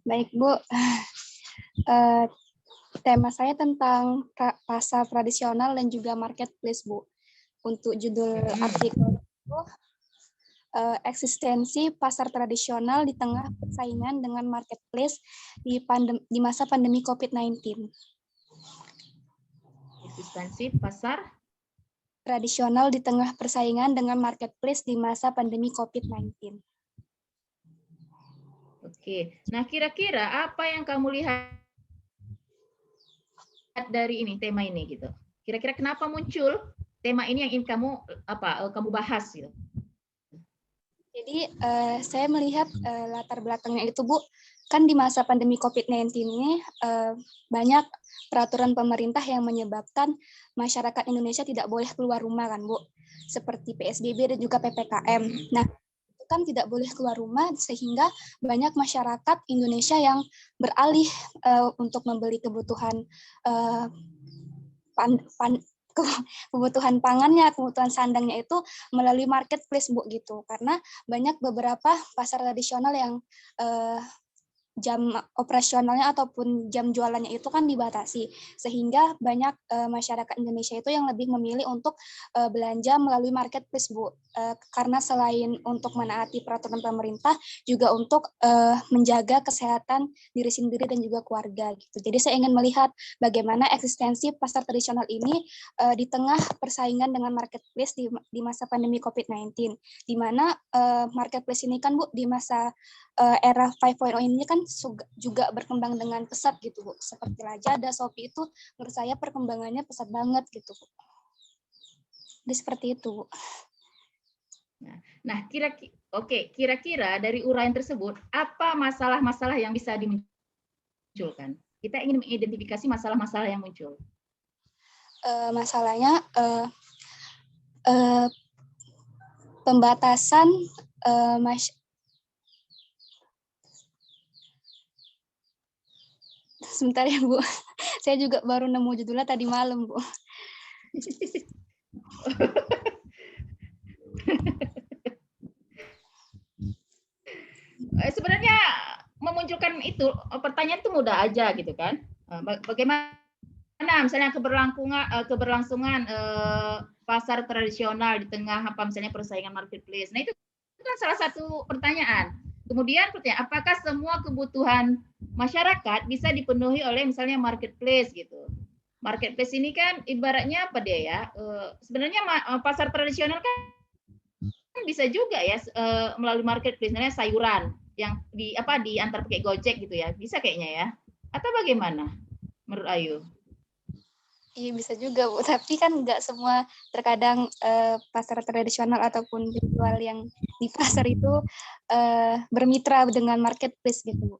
Baik, Bu. Tema saya tentang pasar tradisional dan juga marketplace, Bu. Untuk judul artikel itu, eksistensi pasar tradisional di tengah persaingan dengan marketplace di masa pandemi COVID-19. Eksistensi pasar tradisional di tengah persaingan dengan marketplace di masa pandemi COVID-19. Oke, nah kira-kira apa yang kamu lihat dari ini tema ini gitu? Kira-kira kenapa muncul tema ini yang ingin kamu bahas gitu? Jadi saya melihat latar belakangnya itu, Bu, kan di masa pandemi COVID-19 ini banyak peraturan pemerintah yang menyebabkan masyarakat Indonesia tidak boleh keluar rumah kan, Bu, seperti PSBB dan juga PPKM. Nah, itu kan tidak boleh keluar rumah sehingga banyak masyarakat Indonesia yang beralih untuk membeli kebutuhan kebutuhan pangannya, kebutuhan sandangnya itu melalui marketplace, Bu, gitu. Karena banyak beberapa pasar tradisional yang jam operasionalnya ataupun jam jualannya itu kan dibatasi, sehingga banyak masyarakat Indonesia itu yang lebih memilih untuk belanja melalui marketplace, Bu, karena selain untuk menaati peraturan pemerintah, juga untuk menjaga kesehatan diri sendiri dan juga keluarga gitu. Jadi saya ingin melihat bagaimana eksistensi pasar tradisional ini di tengah persaingan dengan marketplace di masa pandemi COVID-19, di mana marketplace ini kan, Bu, di masa era 5.0 ini kan juga berkembang dengan pesat gitu, Bu. Seperti Lazada, Shopee itu menurut saya perkembangannya pesat banget gitu, Bu. Jadi seperti itu, Bu. Nah, kira-kira dari uraian tersebut apa masalah-masalah yang bisa dimunculkan? Kita ingin mengidentifikasi masalah-masalah yang muncul. Masalahnya pembatasan sebentar ya, Bu. Saya juga baru nemu judulnya tadi malam, Bu. Sebenarnya memunculkan itu pertanyaan itu mudah aja gitu kan. Bagaimana misalnya keberlangsungan pasar tradisional di tengah misalnya persaingan marketplace. Nah, itu kan salah satu pertanyaan. Kemudian pertanyaan, apakah semua kebutuhan masyarakat bisa dipenuhi oleh misalnya marketplace gitu. Marketplace ini kan ibaratnya apa dia ya? Sebenarnya pasar tradisional kan bisa juga ya melalui marketplace, misalnya sayuran yang diantar pakai Gojek gitu ya. Bisa kayaknya ya. Atau bagaimana menurut Ayu? Iya bisa juga Bu, tapi kan nggak semua terkadang pasar tradisional ataupun virtual yang di pasar itu bermitra dengan marketplace gitu Bu.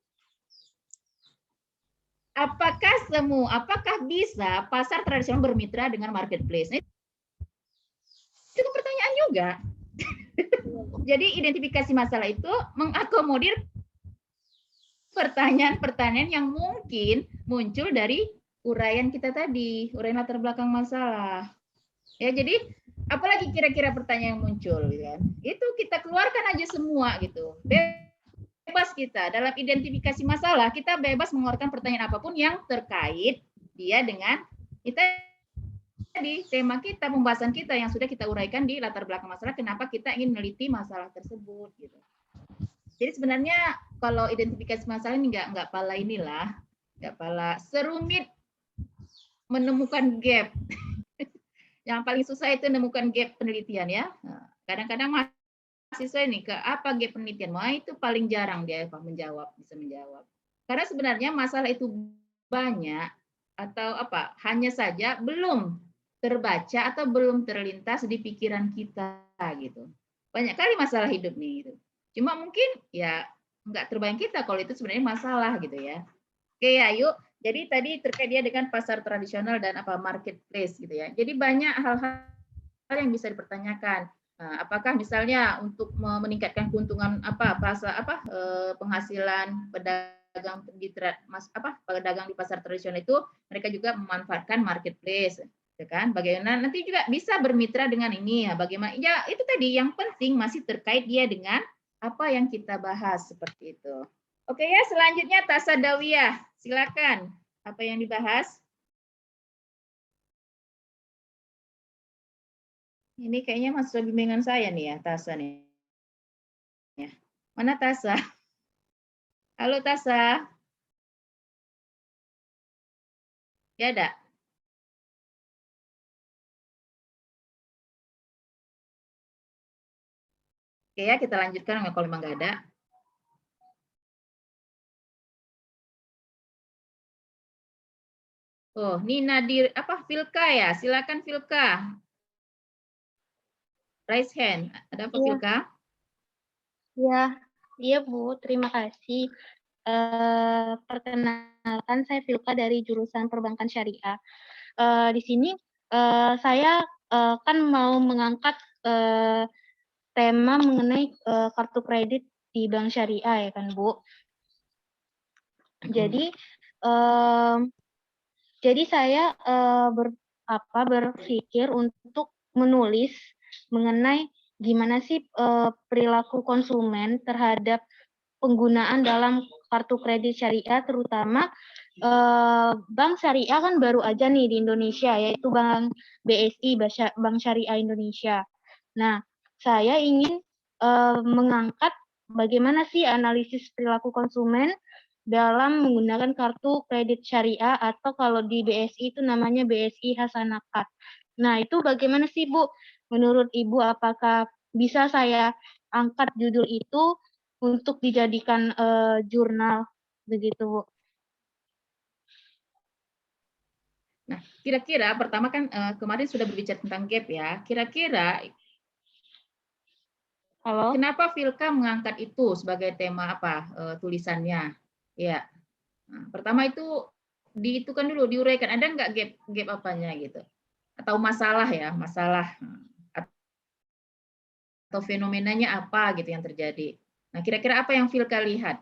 Apakah bisa pasar tradisional bermitra dengan marketplace? Nah, itu kan pertanyaan juga. Jadi identifikasi masalah itu mengakomodir pertanyaan-pertanyaan yang mungkin muncul dari uraian kita tadi, uraian latar belakang masalah. Ya, jadi apalagi kira-kira pertanyaan yang muncul, kan? Itu kita keluarkan aja semua gitu. Bebas kita dalam identifikasi masalah, kita bebas mengeluarkan pertanyaan apapun yang terkait dia dengan kita tadi tema kita, pembahasan kita yang sudah kita uraikan di latar belakang masalah, kenapa kita ingin meneliti masalah tersebut gitu. Jadi sebenarnya kalau identifikasi masalah ini nggak pala inilah, nggak pala serumit menemukan gap. Yang paling susah itu menemukan gap penelitian ya. Kadang-kadang mahasiswa ini ke apa gap penelitian, wah itu paling jarang dia bisa menjawab. Karena sebenarnya masalah itu banyak atau apa, hanya saja belum terbaca atau belum terlintas di pikiran kita gitu. Banyak kali masalah hidup nih gitu. Cuma mungkin ya nggak terbayang kita kalau itu sebenarnya masalah gitu ya. Oke ya, yuk. Jadi tadi terkait dia dengan pasar tradisional dan apa marketplace gitu ya. Jadi banyak hal-hal yang bisa dipertanyakan. Apakah misalnya untuk meningkatkan keuntungan penghasilan pedagang pedagang di pasar tradisional itu, mereka juga memanfaatkan marketplace, ya kan? Bagaimana nanti juga bisa bermitra dengan ini ya. Bagaimana? Ya itu tadi yang penting masih terkait dia dengan apa yang kita bahas seperti itu. Oke ya, selanjutnya Tasa Dawiyah, silakan. Apa yang dibahas? Ini kayaknya mahasiswa bimbingan saya nih ya, Tasa nih. Mana Tasa? Halo Tasa. Ya ada? Oke ya, kita lanjutkan kalau memang nggak ada. Oh, ini Nadir Filka ya? Silakan Filka. Raise hand. Ada apa Filka? Iya Bu, terima kasih. Perkenalkan saya Filka dari jurusan Perbankan Syariah. Di sini saya kan mau mengangkat tema mengenai kartu kredit di bank syariah ya kan Bu. Jadi saya berpikir untuk menulis mengenai gimana sih perilaku konsumen terhadap penggunaan dalam kartu kredit syariah, terutama bank syariah kan baru aja nih di Indonesia, yaitu Bank BSI, Bank Syariah Indonesia. Nah, saya ingin mengangkat bagaimana sih analisis perilaku konsumen dalam menggunakan kartu kredit syariah, atau kalau di BSI itu namanya BSI Hasanah. Nah, itu bagaimana sih Bu? Menurut Ibu, apakah bisa saya angkat judul itu untuk dijadikan jurnal begitu Bu? Nah, kira-kira pertama kan kemarin sudah berbicara tentang gap ya. Kira-kira kenapa Filka mengangkat itu sebagai tema tulisannya? Ya, nah, pertama itu diitukan dulu, diuraikan ada nggak gap apanya gitu, atau masalah atau fenomenanya apa gitu yang terjadi. Nah, kira-kira apa yang Filka lihat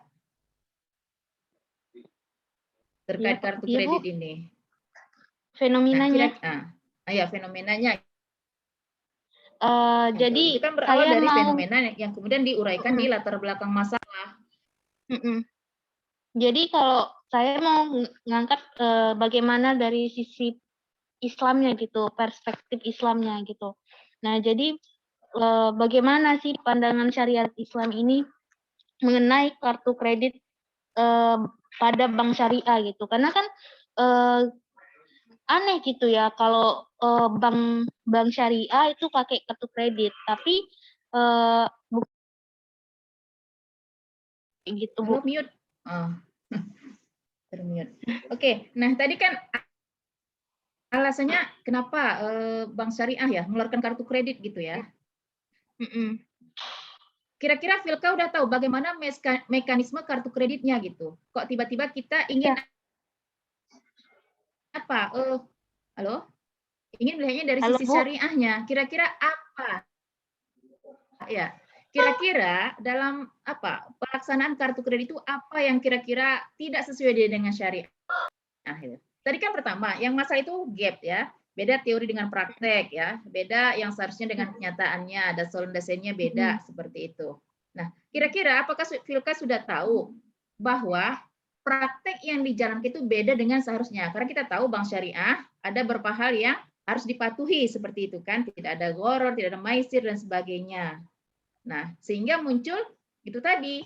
terkait kartu kredit ini? Fenomenanya. Fenomenanya. Jadi itu kan berawal dari fenomena yang kemudian diuraikan di latar belakang masalah. Jadi kalau saya mau ngangkat bagaimana dari sisi Islamnya gitu, perspektif Islamnya gitu. Nah, jadi bagaimana sih pandangan syariat Islam ini mengenai kartu kredit pada bank syariah gitu? Karena kan aneh gitu ya kalau bank syariah itu pakai kartu kredit, tapi gitu Bu. Mute. Termute. Oke, nah tadi kan alasannya kenapa bank syariah ya mengeluarkan kartu kredit gitu ya. Kira-kira Vilka udah tahu bagaimana mekanisme kartu kreditnya gitu. Kok tiba-tiba kita ingin apa? Halo? Ingin melihatnya dari Halo, sisi Bu. syariahnya. Kira-kira apa? Ya, kira-kira dalam apa pelaksanaan kartu kredit itu apa yang kira-kira tidak sesuai dengan syariah? Tadi kan pertama, yang masalah itu gap ya, beda teori dengan praktek ya, beda yang seharusnya dengan kenyataannya, ada solidasinya beda seperti itu. Nah, kira-kira apakah Vilka sudah tahu bahwa praktek yang dijalankan itu beda dengan seharusnya? Karena kita tahu bank syariah ada beberapa hal yang harus dipatuhi seperti itu kan, tidak ada gharar, tidak ada maisir dan sebagainya. Nah, sehingga muncul itu tadi.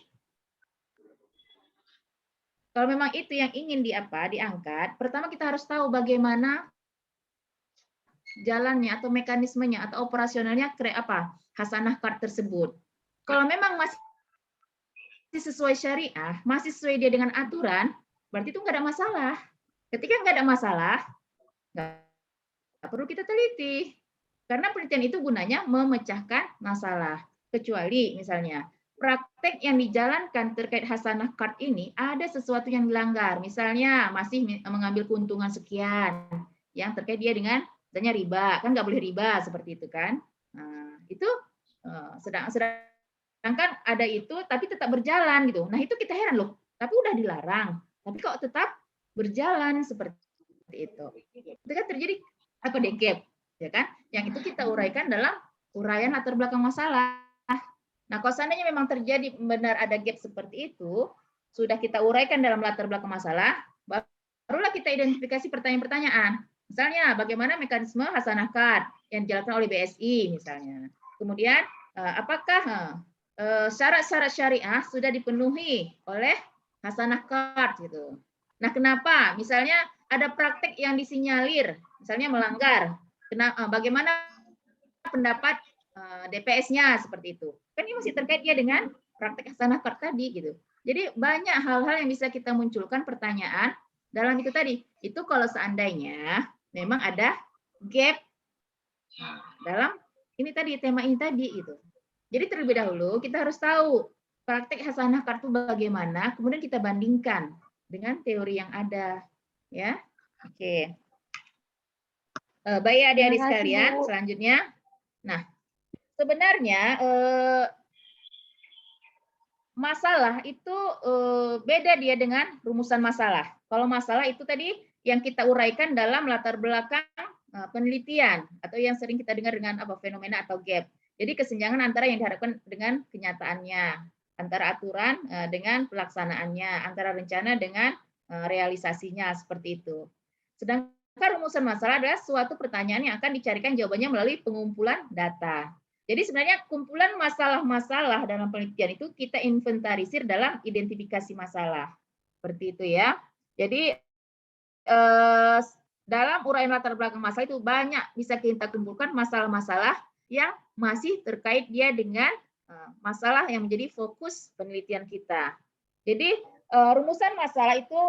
Kalau memang itu yang ingin diangkat, pertama kita harus tahu bagaimana jalannya atau mekanismenya atau operasionalnya hasanah card tersebut. Kalau memang masih sesuai syariah, masih sesuai dia dengan aturan, berarti itu nggak ada masalah. Ketika nggak ada masalah, nggak perlu kita teliti. Karena penelitian itu gunanya memecahkan masalah. Kecuali misalnya praktek yang dijalankan terkait hasanah card ini ada sesuatu yang dilanggar, misalnya masih mengambil keuntungan sekian yang terkait dia dengan misalnya riba, kan nggak boleh riba seperti itu kan. Nah, itu sedangkan ada itu tapi tetap berjalan gitu. Nah, itu kita heran loh, tapi udah dilarang, tapi kok tetap berjalan seperti itu. Itu kan terjadi gap, ya kan? Yang itu kita uraikan dalam uraian latar belakang masalah. Nah, kalau seandainya memang terjadi benar ada gap seperti itu, sudah kita uraikan dalam latar belakang masalah, barulah kita identifikasi pertanyaan-pertanyaan. Misalnya, bagaimana mekanisme hasanah card yang dijalankan oleh BSI misalnya. Kemudian, apakah syarat-syarat syariah sudah dipenuhi oleh hasanah card gitu. Nah, kenapa? Misalnya ada praktek yang disinyalir, misalnya melanggar. Bagaimana pendapat DPS-nya seperti itu. Kan ini masih terkait dia dengan praktek hasanah card tadi gitu. Jadi banyak hal-hal yang bisa kita munculkan pertanyaan dalam itu tadi. Itu kalau seandainya memang ada gap dalam ini tadi tema ini tadi gitu. Jadi terlebih dahulu kita harus tahu praktek hasanah card itu bagaimana, kemudian kita bandingkan dengan teori yang ada, ya. Oke. Baik adik-adik sekalian, selanjutnya. Nah, sebenarnya masalah itu beda dia dengan rumusan masalah. Kalau masalah itu tadi yang kita uraikan dalam latar belakang penelitian atau yang sering kita dengar dengan fenomena atau gap. Jadi kesenjangan antara yang diharapkan dengan kenyataannya, antara aturan dengan pelaksanaannya, antara rencana dengan realisasinya seperti itu. Sedangkan rumusan masalah adalah suatu pertanyaan yang akan dicarikan jawabannya melalui pengumpulan data. Jadi sebenarnya kumpulan masalah-masalah dalam penelitian itu kita inventarisir dalam identifikasi masalah. Seperti itu ya. Jadi dalam uraian latar belakang masalah itu banyak bisa kita kumpulkan masalah-masalah yang masih terkait dia dengan masalah yang menjadi fokus penelitian kita. Jadi rumusan masalah itu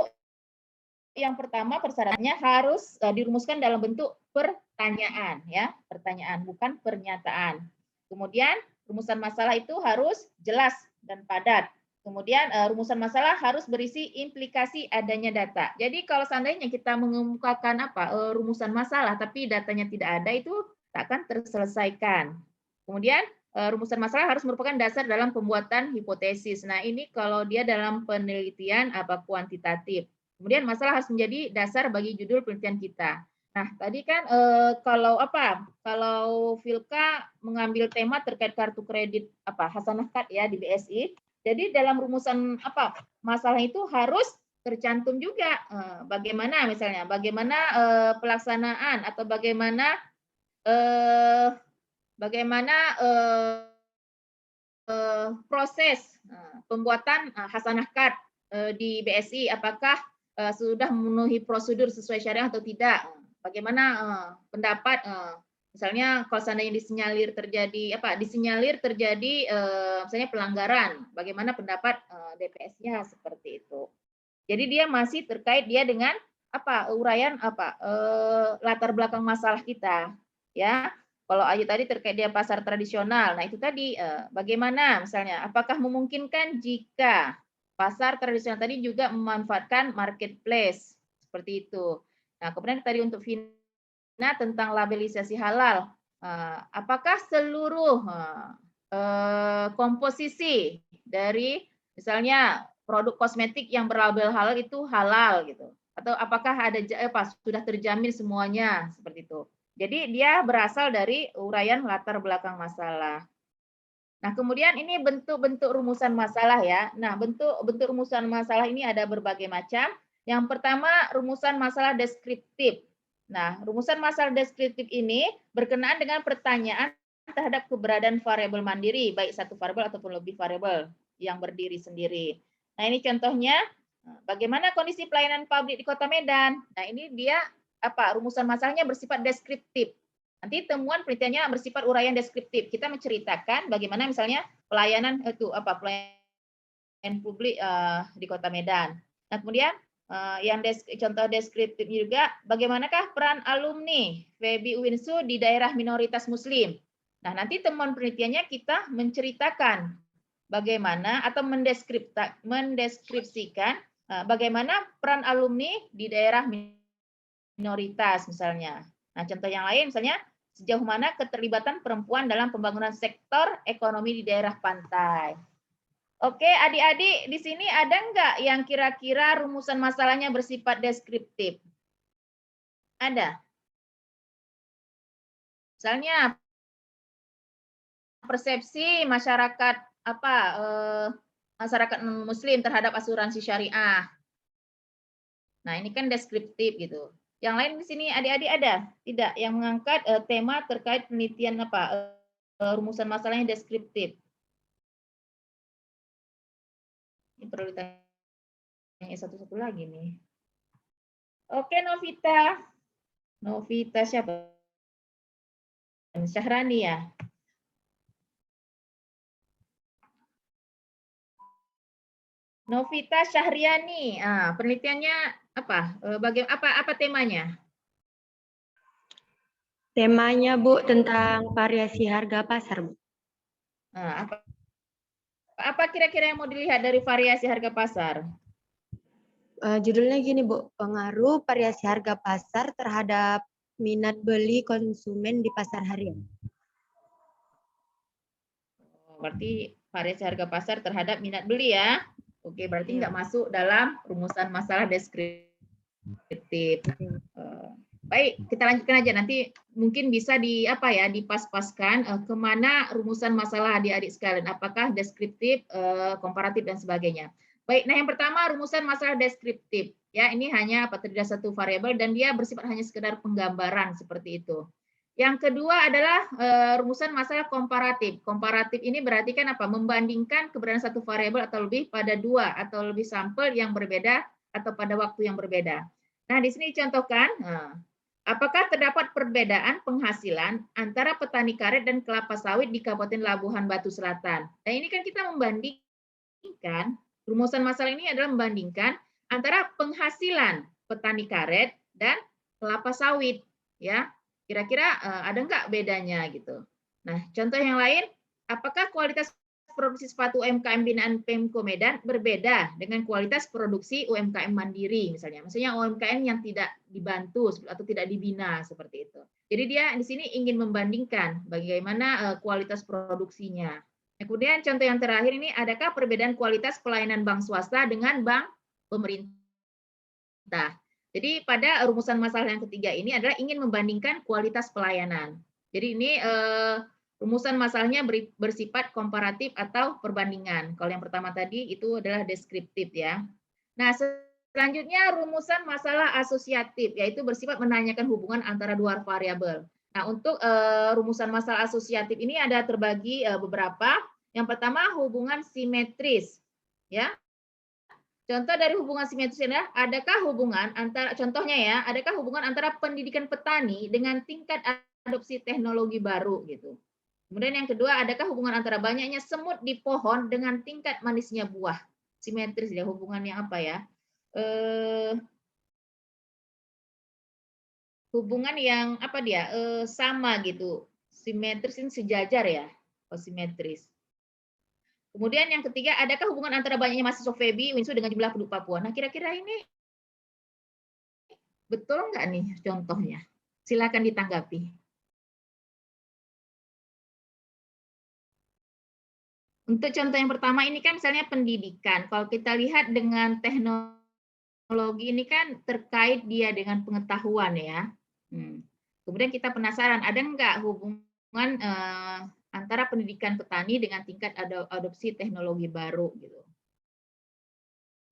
yang pertama persyaratnya harus dirumuskan dalam bentuk pertanyaan ya, pertanyaan bukan pernyataan. Kemudian rumusan masalah itu harus jelas dan padat. Kemudian rumusan masalah harus berisi implikasi adanya data. Jadi kalau seandainya kita mengemukakan rumusan masalah tapi datanya tidak ada, itu tak akan terselesaikan. Kemudian rumusan masalah harus merupakan dasar dalam pembuatan hipotesis. Nah, ini kalau dia dalam penelitian kuantitatif. Kemudian masalah harus menjadi dasar bagi judul penelitian kita. Nah, tadi kan kalau Vilka mengambil tema terkait kartu kredit hasanah card ya di BSI. Jadi dalam rumusan masalah itu harus tercantum juga bagaimana misalnya pelaksanaan atau bagaimana proses pembuatan hasanah card di BSI, apakah sudah memenuhi prosedur sesuai syariah atau tidak? Bagaimana pendapat misalnya kalau seandainya disinyalir terjadi misalnya pelanggaran, bagaimana pendapat DPS-nya seperti itu. Jadi dia masih terkait dia dengan uraian latar belakang masalah kita, ya. Kalau Ayu tadi terkait dia pasar tradisional, nah itu tadi bagaimana misalnya, apakah memungkinkan jika pasar tradisional tadi juga memanfaatkan marketplace seperti itu. Nah, kemudian tadi untuk Vina tentang labelisasi halal, apakah seluruh komposisi dari misalnya produk kosmetik yang berlabel halal itu halal gitu, atau apakah ada sudah terjamin semuanya seperti itu. Jadi dia berasal dari uraian latar belakang masalah. Nah, kemudian ini bentuk-bentuk rumusan masalah ya. Nah, bentuk rumusan masalah ini ada berbagai macam. Yang pertama, rumusan masalah deskriptif. Nah, rumusan masalah deskriptif ini berkenaan dengan pertanyaan terhadap keberadaan variabel mandiri, baik satu variabel ataupun lebih variabel yang berdiri sendiri. Nah, ini contohnya bagaimana kondisi pelayanan publik di Kota Medan. Nah, ini dia rumusan masalahnya bersifat deskriptif. Nanti temuan penelitiannya bersifat uraian deskriptif. Kita menceritakan bagaimana misalnya pelayanan pelayanan publik di Kota Medan. Nah, kemudian yang contoh deskriptif juga bagaimanakah peran alumni FEBI UINSU di daerah minoritas muslim. Nah, nanti temuan penelitiannya kita menceritakan bagaimana atau mendeskripsikan bagaimana peran alumni di daerah minoritas misalnya. Nah, contoh yang lain misalnya sejauh mana keterlibatan perempuan dalam pembangunan sektor ekonomi di daerah pantai. Oke, adik-adik di sini ada nggak yang kira-kira rumusan masalahnya bersifat deskriptif? Ada. Misalnya persepsi masyarakat masyarakat muslim terhadap asuransi syariah. Nah, ini kan deskriptif gitu. Yang lain di sini adik-adik ada? Tidak, yang mengangkat tema terkait penelitian rumusan masalahnya deskriptif. Ini perlu ditanya satu-satu lagi nih. Oke, Novita. Novita siapa? Syahrani ya? Novita Syahriani. Penelitiannya apa? Apa temanya? Temanya, Bu, tentang variasi harga pasar, Bu. Apa kira-kira yang mau dilihat dari variasi harga pasar? Judulnya gini, Bu, pengaruh variasi harga pasar terhadap minat beli konsumen di pasar harian. Berarti variasi harga pasar terhadap minat beli ya. Oke, berarti nggak masuk dalam rumusan masalah deskriptif. Baik, kita lanjutkan aja. Nanti mungkin bisa dipas-paskan kemana rumusan masalah adik-adik sekalian. Apakah deskriptif, komparatif, dan sebagainya. Baik, nah yang pertama rumusan masalah deskriptif. Ya, ini hanya terdiri dari satu variabel dan dia bersifat hanya sekedar penggambaran seperti itu. Yang kedua adalah rumusan masalah komparatif. Komparatif ini berarti kan membandingkan keberadaan satu variabel atau lebih pada dua atau lebih sampel yang berbeda atau pada waktu yang berbeda. Nah, di sini dicontohkan, apakah terdapat perbedaan penghasilan antara petani karet dan kelapa sawit di Kabupaten Labuhan Batu Selatan. Nah, ini kan kita membandingkan, rumusan masalah ini adalah membandingkan antara penghasilan petani karet dan kelapa sawit, ya. Kira-kira ada nggak bedanya gitu. Nah, contoh yang lain, apakah kualitas produksi sepatu UMKM binaan Pemko Medan berbeda dengan kualitas produksi UMKM mandiri misalnya. Maksudnya UMKM yang tidak dibantu atau tidak dibina seperti itu. Jadi dia di sini ingin membandingkan bagaimana kualitas produksinya. Kemudian contoh yang terakhir ini, adakah perbedaan kualitas pelayanan bank swasta dengan bank pemerintah? Jadi pada rumusan masalah yang ketiga ini adalah ingin membandingkan kualitas pelayanan. Jadi ini rumusan masalahnya bersifat komparatif atau perbandingan. Kalau yang pertama tadi itu adalah deskriptif ya. Nah, selanjutnya rumusan masalah asosiatif, yaitu bersifat menanyakan hubungan antara dua variabel. Nah, untuk rumusan masalah asosiatif ini ada terbagi beberapa. Yang pertama hubungan simetris, ya. Contoh dari hubungan simetris adalah adakah hubungan antara, contohnya ya, adakah hubungan antara pendidikan petani dengan tingkat adopsi teknologi baru gitu. Kemudian yang kedua, adakah hubungan antara banyaknya semut di pohon dengan tingkat manisnya buah? Simetris ya, hubungannya apa ya? hubungan yang apa dia sama gitu, simetris ini sejajar ya, simetris. Kemudian yang ketiga, adakah hubungan antara banyaknya mahasiswa FEBI UINSU dengan jumlah penduduk Papua? Nah, kira-kira ini betul nggak nih contohnya? Silakan ditanggapi. Untuk contoh yang pertama ini kan misalnya pendidikan. Kalau kita lihat dengan teknologi ini kan terkait dia dengan pengetahuan ya. Kemudian kita penasaran, ada nggak hubungan antara pendidikan petani dengan tingkat adopsi teknologi baru gitu.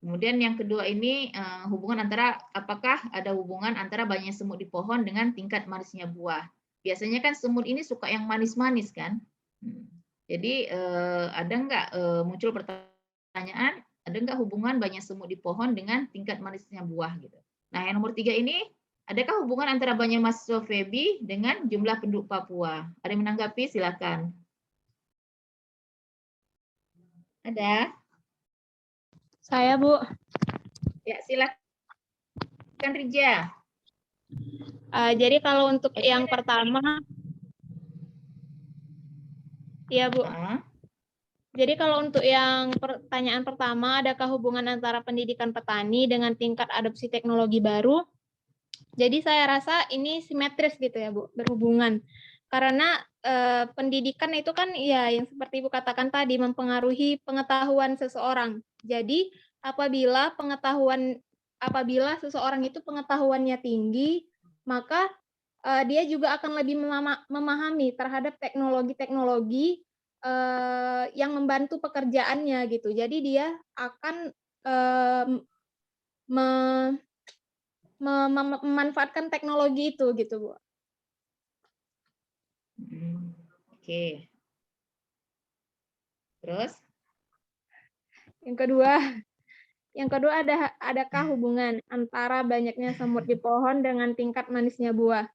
Kemudian yang kedua ini hubungan antara, apakah ada hubungan antara banyaknya semut di pohon dengan tingkat manisnya buah. Biasanya kan semut ini suka yang manis-manis kan. Jadi ada nggak muncul pertanyaan, ada nggak hubungan banyak semut di pohon dengan tingkat manisnya buah gitu. Nah yang nomor 3 ini, adakah hubungan antara banyak mahasiswa FEBI dengan jumlah penduduk Papua? Ada yang menanggapi? Silakan. Ada? Saya, Bu. Ya, silakan Rija. Jadi kalau untuk yang pertama, ya Bu. Jadi kalau untuk yang pertanyaan pertama, adakah hubungan antara pendidikan petani dengan tingkat adopsi teknologi baru? Jadi saya rasa ini simetris gitu ya Bu, berhubungan. Karena pendidikan itu kan ya yang seperti Ibu katakan tadi mempengaruhi pengetahuan seseorang. Jadi apabila seseorang itu pengetahuannya tinggi, maka dia juga akan lebih memahami terhadap teknologi-teknologi yang membantu pekerjaannya gitu. Jadi dia akan memanfaatkan teknologi itu gitu Bu. Oke. Terus? Yang kedua adakah hubungan antara banyaknya semut di pohon dengan tingkat manisnya buah?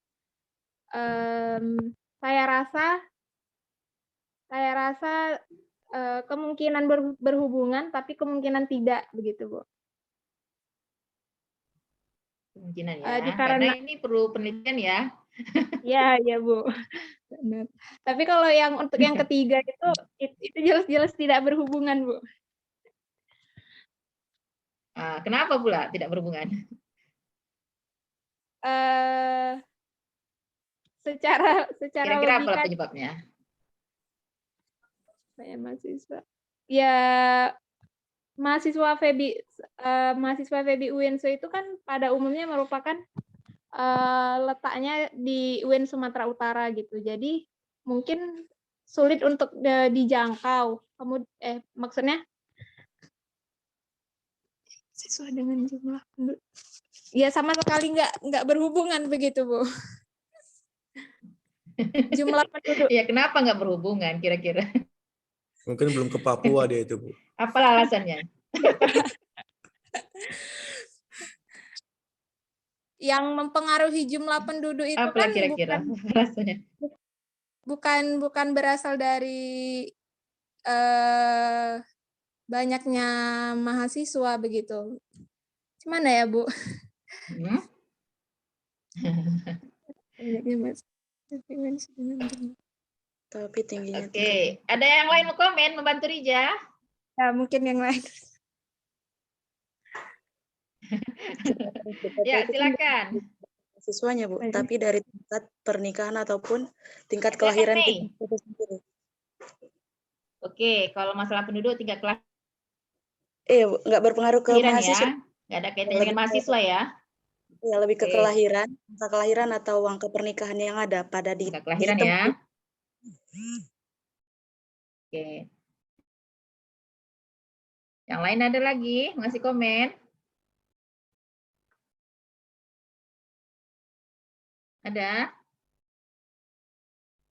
Saya rasa kemungkinan berhubungan, tapi kemungkinan tidak begitu Bu. Kemungkinan ya, karena ini perlu penelitian ya. Ya Bu. Benar. Tapi kalau yang untuk yang ketiga itu jelas-jelas tidak berhubungan Bu. Kenapa pula tidak berhubungan? Secara kira-kira logika. Apa penyebabnya? Saya mahasiswa. Ya mahasiswa FEBI UINSU itu kan pada umumnya merupakan letaknya di UIN Sumatera Utara gitu. Jadi mungkin sulit untuk dijangkau. Maksudnya siswa dengan jumlah penduduk. Ya sama sekali nggak berhubungan begitu Bu. Jumlah penduduk. Ya kenapa nggak berhubungan kira-kira? Mungkin belum ke Papua dia itu Bu. Apa alasannya? Yang mempengaruhi jumlah penduduk itu apa kan kira-kira alasannya? Bukan berasal dari banyaknya mahasiswa begitu. Gimana ya Bu? Tapi tingginya. Oke, ada yang lain mau komen membantu Rija? Ya mungkin yang lain. Ya silakan. Siswanya Bu, tapi dari tingkat pernikahan ataupun tingkat kelahiran itu sendiri. Oke, kalau masalah penduduk tingkat kelahiran. Nggak berpengaruh ke mahasiswa. Ya? Nggak ada kaitannya dengan mahasiswa ya? Ya, lebih ke kelahiran, angka kelahiran atau angka pernikahan yang ada pada di kelahiran di ya. Oke. Yang lain ada lagi ngasih komen? Ada?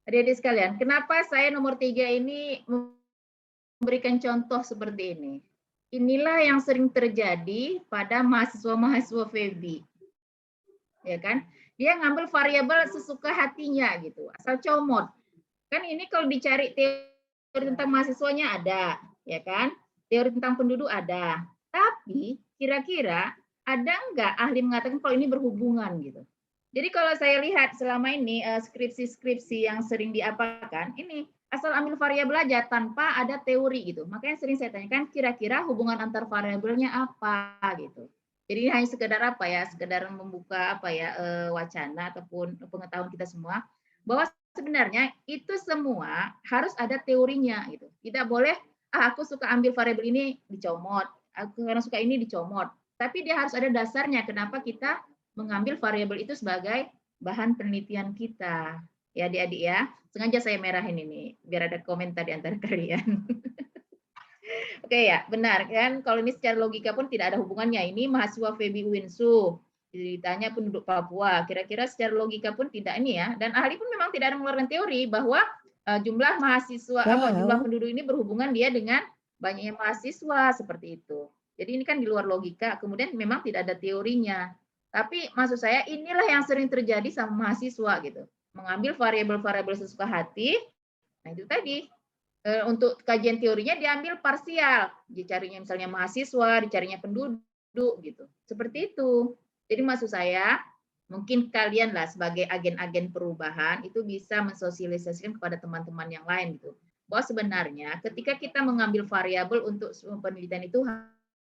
Adik-adik sekalian, kenapa saya nomor 3 ini memberikan contoh seperti ini? Inilah yang sering terjadi pada mahasiswa-mahasiswa FEBI. Ya kan? Dia ngambil variabel sesuka hatinya gitu, asal comot. Kan ini kalau dicari teori tentang mahasiswanya ada, ya kan? Teori tentang penduduk ada. Tapi kira-kira ada nggak ahli mengatakan kalau ini berhubungan gitu? Jadi kalau saya lihat selama ini skripsi-skripsi yang sering diapakan, ini asal ambil variabel aja tanpa ada teori gitu. Makanya sering saya tanyakan kira-kira hubungan antar variabelnya apa gitu. Jadi ini hanya sekedar apa ya, sekedar membuka apa ya wacana ataupun pengetahuan kita semua bahwa sebenarnya itu semua harus ada teorinya gitu. Tidak boleh aku suka ambil variabel ini dicomot, aku karena suka ini dicomot. Tapi dia harus ada dasarnya kenapa kita mengambil variabel itu sebagai bahan penelitian kita. Ya adik-adik ya, sengaja saya merahin ini, biar ada komentar di antara kalian. Oke ya, benar kan? Kalau ini secara logika pun tidak ada hubungannya. Ini mahasiswa Febi Winsu, ditanya penduduk Papua. Kira-kira secara logika pun tidak ini ya. Dan ahli pun memang tidak ada mengeluarkan teori bahwa jumlah mahasiswa, jumlah penduduk ini berhubungan dia dengan banyaknya mahasiswa seperti itu. Jadi ini kan di luar logika. Kemudian memang tidak ada teorinya. Tapi maksud saya inilah yang sering terjadi sama mahasiswa gitu. Mengambil variabel-variabel sesuka hati. Nah itu tadi. Untuk kajian teorinya diambil parsial. Dicarinya misalnya mahasiswa, dicarinya penduduk gitu. Seperti itu. Jadi maksud saya mungkin kalian lah sebagai agen-agen perubahan itu bisa mensosialisasikan kepada teman-teman yang lain gitu. Bahwa sebenarnya ketika kita mengambil variabel untuk penelitian itu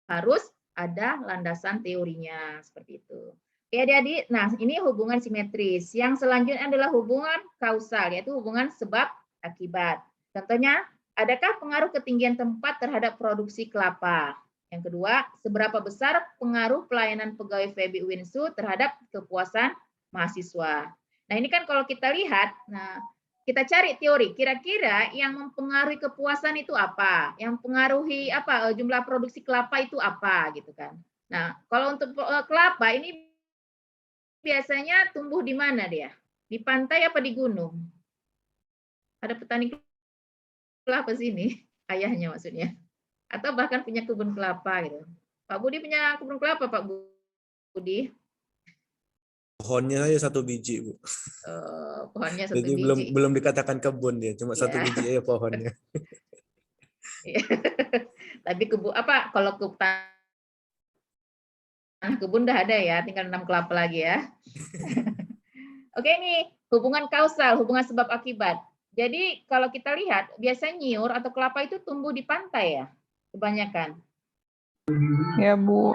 harus ada landasan teorinya seperti itu. Oke adik-adik, nah ini hubungan simetris. Yang selanjutnya adalah hubungan kausal, yaitu hubungan sebab akibat. Contohnya, adakah pengaruh ketinggian tempat terhadap produksi kelapa? Yang kedua, seberapa besar pengaruh pelayanan pegawai Febi Winsu terhadap kepuasan mahasiswa? Nah ini kan kalau kita lihat, nah kita cari teori, kira-kira yang mempengaruhi kepuasan itu apa? Yang mempengaruhi apa jumlah produksi kelapa itu apa gitu kan. Nah, kalau untuk kelapa ini biasanya tumbuh di mana dia? Di pantai apa di gunung? Ada petani kelapa sini, ayahnya maksudnya. Atau bahkan punya kebun kelapa gitu. Pak Budi punya kebun kelapa, Pak Budi? Pohonnya aja 1 biji, Bu. Pohonnya 1 Jadi biji. belum dikatakan kebun dia, cuma 1 biji aja pohonnya. Tapi kalau ke tanah kebun udah ada ya, tinggal 6 kelapa lagi ya. Oke, ini hubungan kausal, hubungan sebab akibat. Jadi kalau kita lihat, biasanya nyiur atau kelapa itu tumbuh di pantai ya, kebanyakan. Ya, Bu.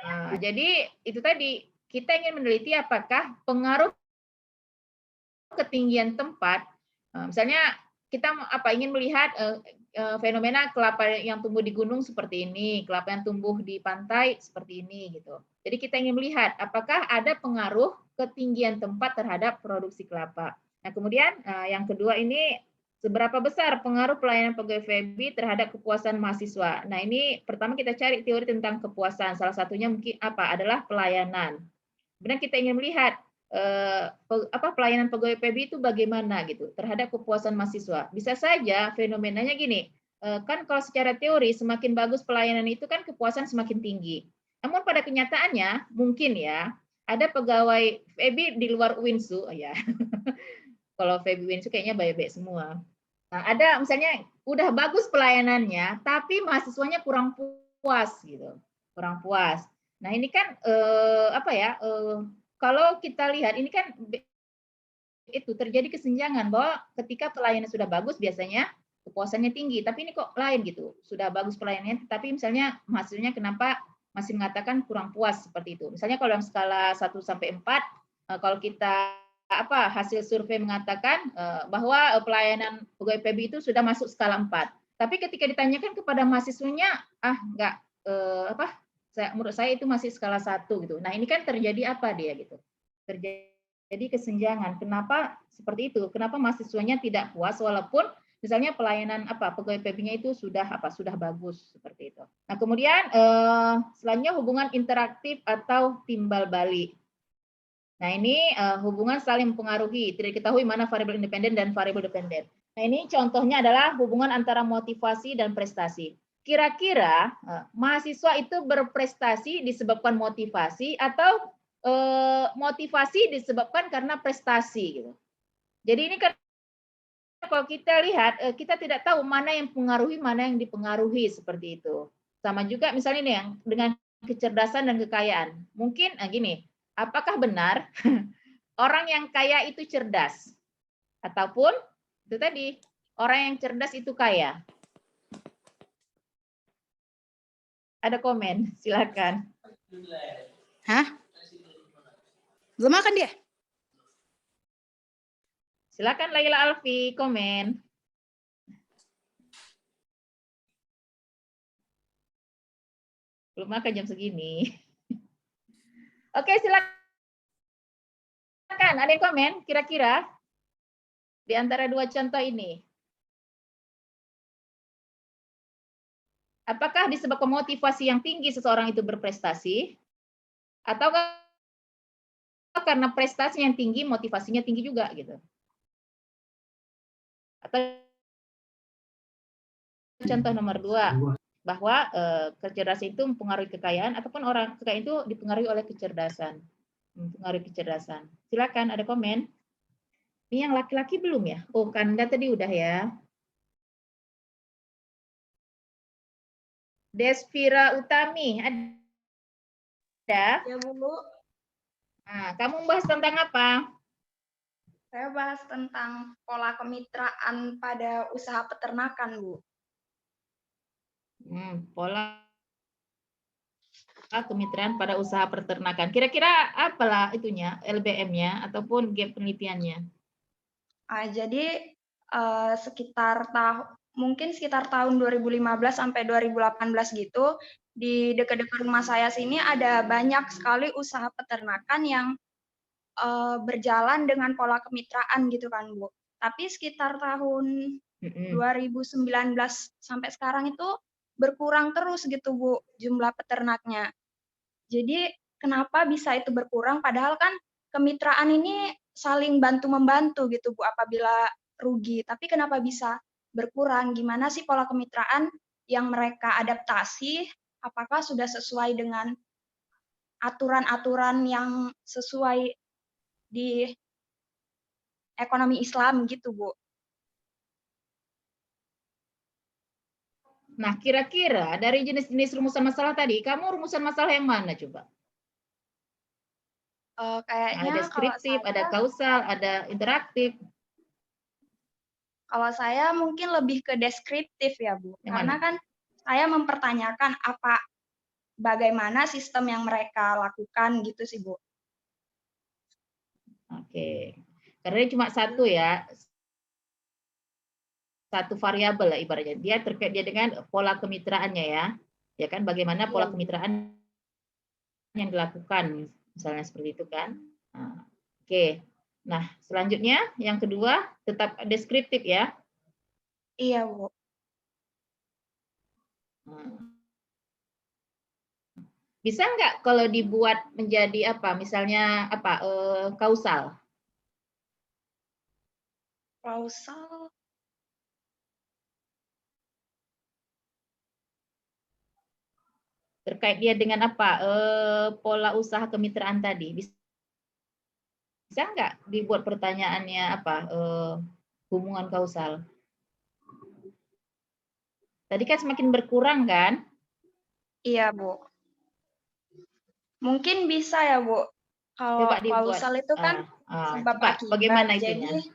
Nah, jadi itu tadi, kita ingin meneliti apakah pengaruh ketinggian tempat, misalnya kita ingin melihat fenomena kelapa yang tumbuh di gunung seperti ini, kelapa yang tumbuh di pantai seperti ini gitu. Jadi kita ingin melihat apakah ada pengaruh ketinggian tempat terhadap produksi kelapa. Nah, kemudian yang kedua ini seberapa besar pengaruh pelayanan pegawai Febi terhadap kepuasan mahasiswa. Nah, ini pertama kita cari teori tentang kepuasan. Salah satunya mungkin adalah pelayanan. Kemudian kita ingin melihat pelayanan pegawai Febi itu bagaimana gitu terhadap kepuasan mahasiswa. Bisa saja fenomenanya gini, kan kalau secara teori semakin bagus pelayanan itu kan kepuasan semakin tinggi. Namun pada kenyataannya mungkin ya ada pegawai Febi di luar Winsu ya. Kalau Febi Winsu kayaknya baik-baik semua. Nah, ada misalnya udah bagus pelayanannya tapi mahasiswanya kurang puas gitu. Kurang puas. Nah, ini kan kalau kita lihat ini kan itu terjadi kesenjangan bahwa ketika pelayanan sudah bagus biasanya kepuasannya tinggi, tapi ini kok lain gitu. Sudah bagus pelayanannya tapi misalnya hasilnya kenapa masih mengatakan kurang puas seperti itu. Misalnya kalau dalam skala 1 sampai 4 kalau kita hasil survei mengatakan bahwa pelayanan pegawai Febi itu sudah masuk skala 4. Tapi ketika ditanyakan kepada mahasiswanya enggak menurut saya itu masih skala 1 gitu. Nah, ini kan terjadi apa dia gitu? Terjadi kesenjangan. Kenapa seperti itu? Kenapa mahasiswanya tidak puas walaupun misalnya pelayanan pegawai Febi-nya itu sudah bagus seperti itu. Nah, kemudian selanjutnya hubungan interaktif atau timbal balik. Nah, ini hubungan saling mempengaruhi, tidak diketahui mana variabel independen dan variabel dependen. Nah, ini contohnya adalah hubungan antara motivasi dan prestasi. Kira-kira mahasiswa itu berprestasi disebabkan motivasi atau motivasi disebabkan karena prestasi gitu. Jadi ini kan kalau kita lihat kita tidak tahu mana yang mempengaruhi, mana yang dipengaruhi seperti itu. Sama juga misalnya nih yang dengan kecerdasan dan kekayaan. Mungkin gini, apakah benar orang yang kaya itu cerdas. Ataupun itu tadi, orang yang cerdas itu kaya. Ada komen, silakan. Hah? Belum makan dia? Silakan Laila Alfi, komen. Belum makan jam segini. Oke, silakan. Ada yang komen kira-kira di antara dua contoh ini? Apakah disebabkan motivasi yang tinggi seseorang itu berprestasi? Atau karena prestasi yang tinggi, motivasinya tinggi juga gitu? Atau contoh nomor 2, bahwa kecerdasan itu mempengaruhi kekayaan, ataupun orang kekayaan itu dipengaruhi oleh kecerdasan. Mempengaruhi kecerdasan. Silakan, ada komen. Ini yang laki-laki belum ya? Oh, Kanda tadi udah ya. Desvira Utami, ada? Ya, Bu. Nah, kamu bahas tentang apa? Saya bahas tentang pola kemitraan pada usaha peternakan, Bu. Pola kemitraan pada usaha peternakan. Kira-kira apalah itunya, LBM-nya ataupun gap penelitiannya? Jadi mungkin sekitar tahun 2015 sampai 2018 gitu, di dekat-dekat rumah saya sini ada banyak sekali usaha peternakan yang berjalan dengan pola kemitraan gitu kan, Bu. Tapi sekitar tahun 2019 sampai sekarang itu berkurang terus gitu, Bu, jumlah peternaknya. Jadi kenapa bisa itu berkurang? Padahal kan kemitraan ini saling bantu-membantu gitu, Bu, apabila rugi. Tapi kenapa bisa berkurang? Gimana sih pola kemitraan yang mereka adaptasi? Apakah sudah sesuai dengan aturan-aturan yang sesuai di ekonomi Islam gitu, Bu? Nah, kira-kira dari jenis-jenis rumusan masalah tadi, kamu rumusan masalah yang mana coba? Kayaknya Ada deskriptif, ada kausal, ada interaktif. Kalau saya mungkin lebih ke deskriptif ya, Bu. Karena kan saya mempertanyakan bagaimana sistem yang mereka lakukan gitu sih, Bu. Oke. Karena cuma satu ya. Satu variabel lah ibaratnya. Dia terkait dengan pola kemitraannya ya. Ya kan, bagaimana pola kemitraan yang dilakukan. Misalnya seperti itu kan. Nah, oke. Nah, selanjutnya yang kedua tetap deskriptif ya. Iya, Bu. Bisa nggak kalau dibuat menjadi apa? Misalnya apa? Kausal. Kausal. Terkait dia dengan apa? Pola usaha kemitraan tadi. Bisa nggak dibuat pertanyaannya apa? Hubungan kausal. Tadi kan semakin berkurang kan? Iya, Bu. Mungkin bisa ya, Bu. Kalau kausal itu kan sebab akibat. Bagaimana itunya? Jadi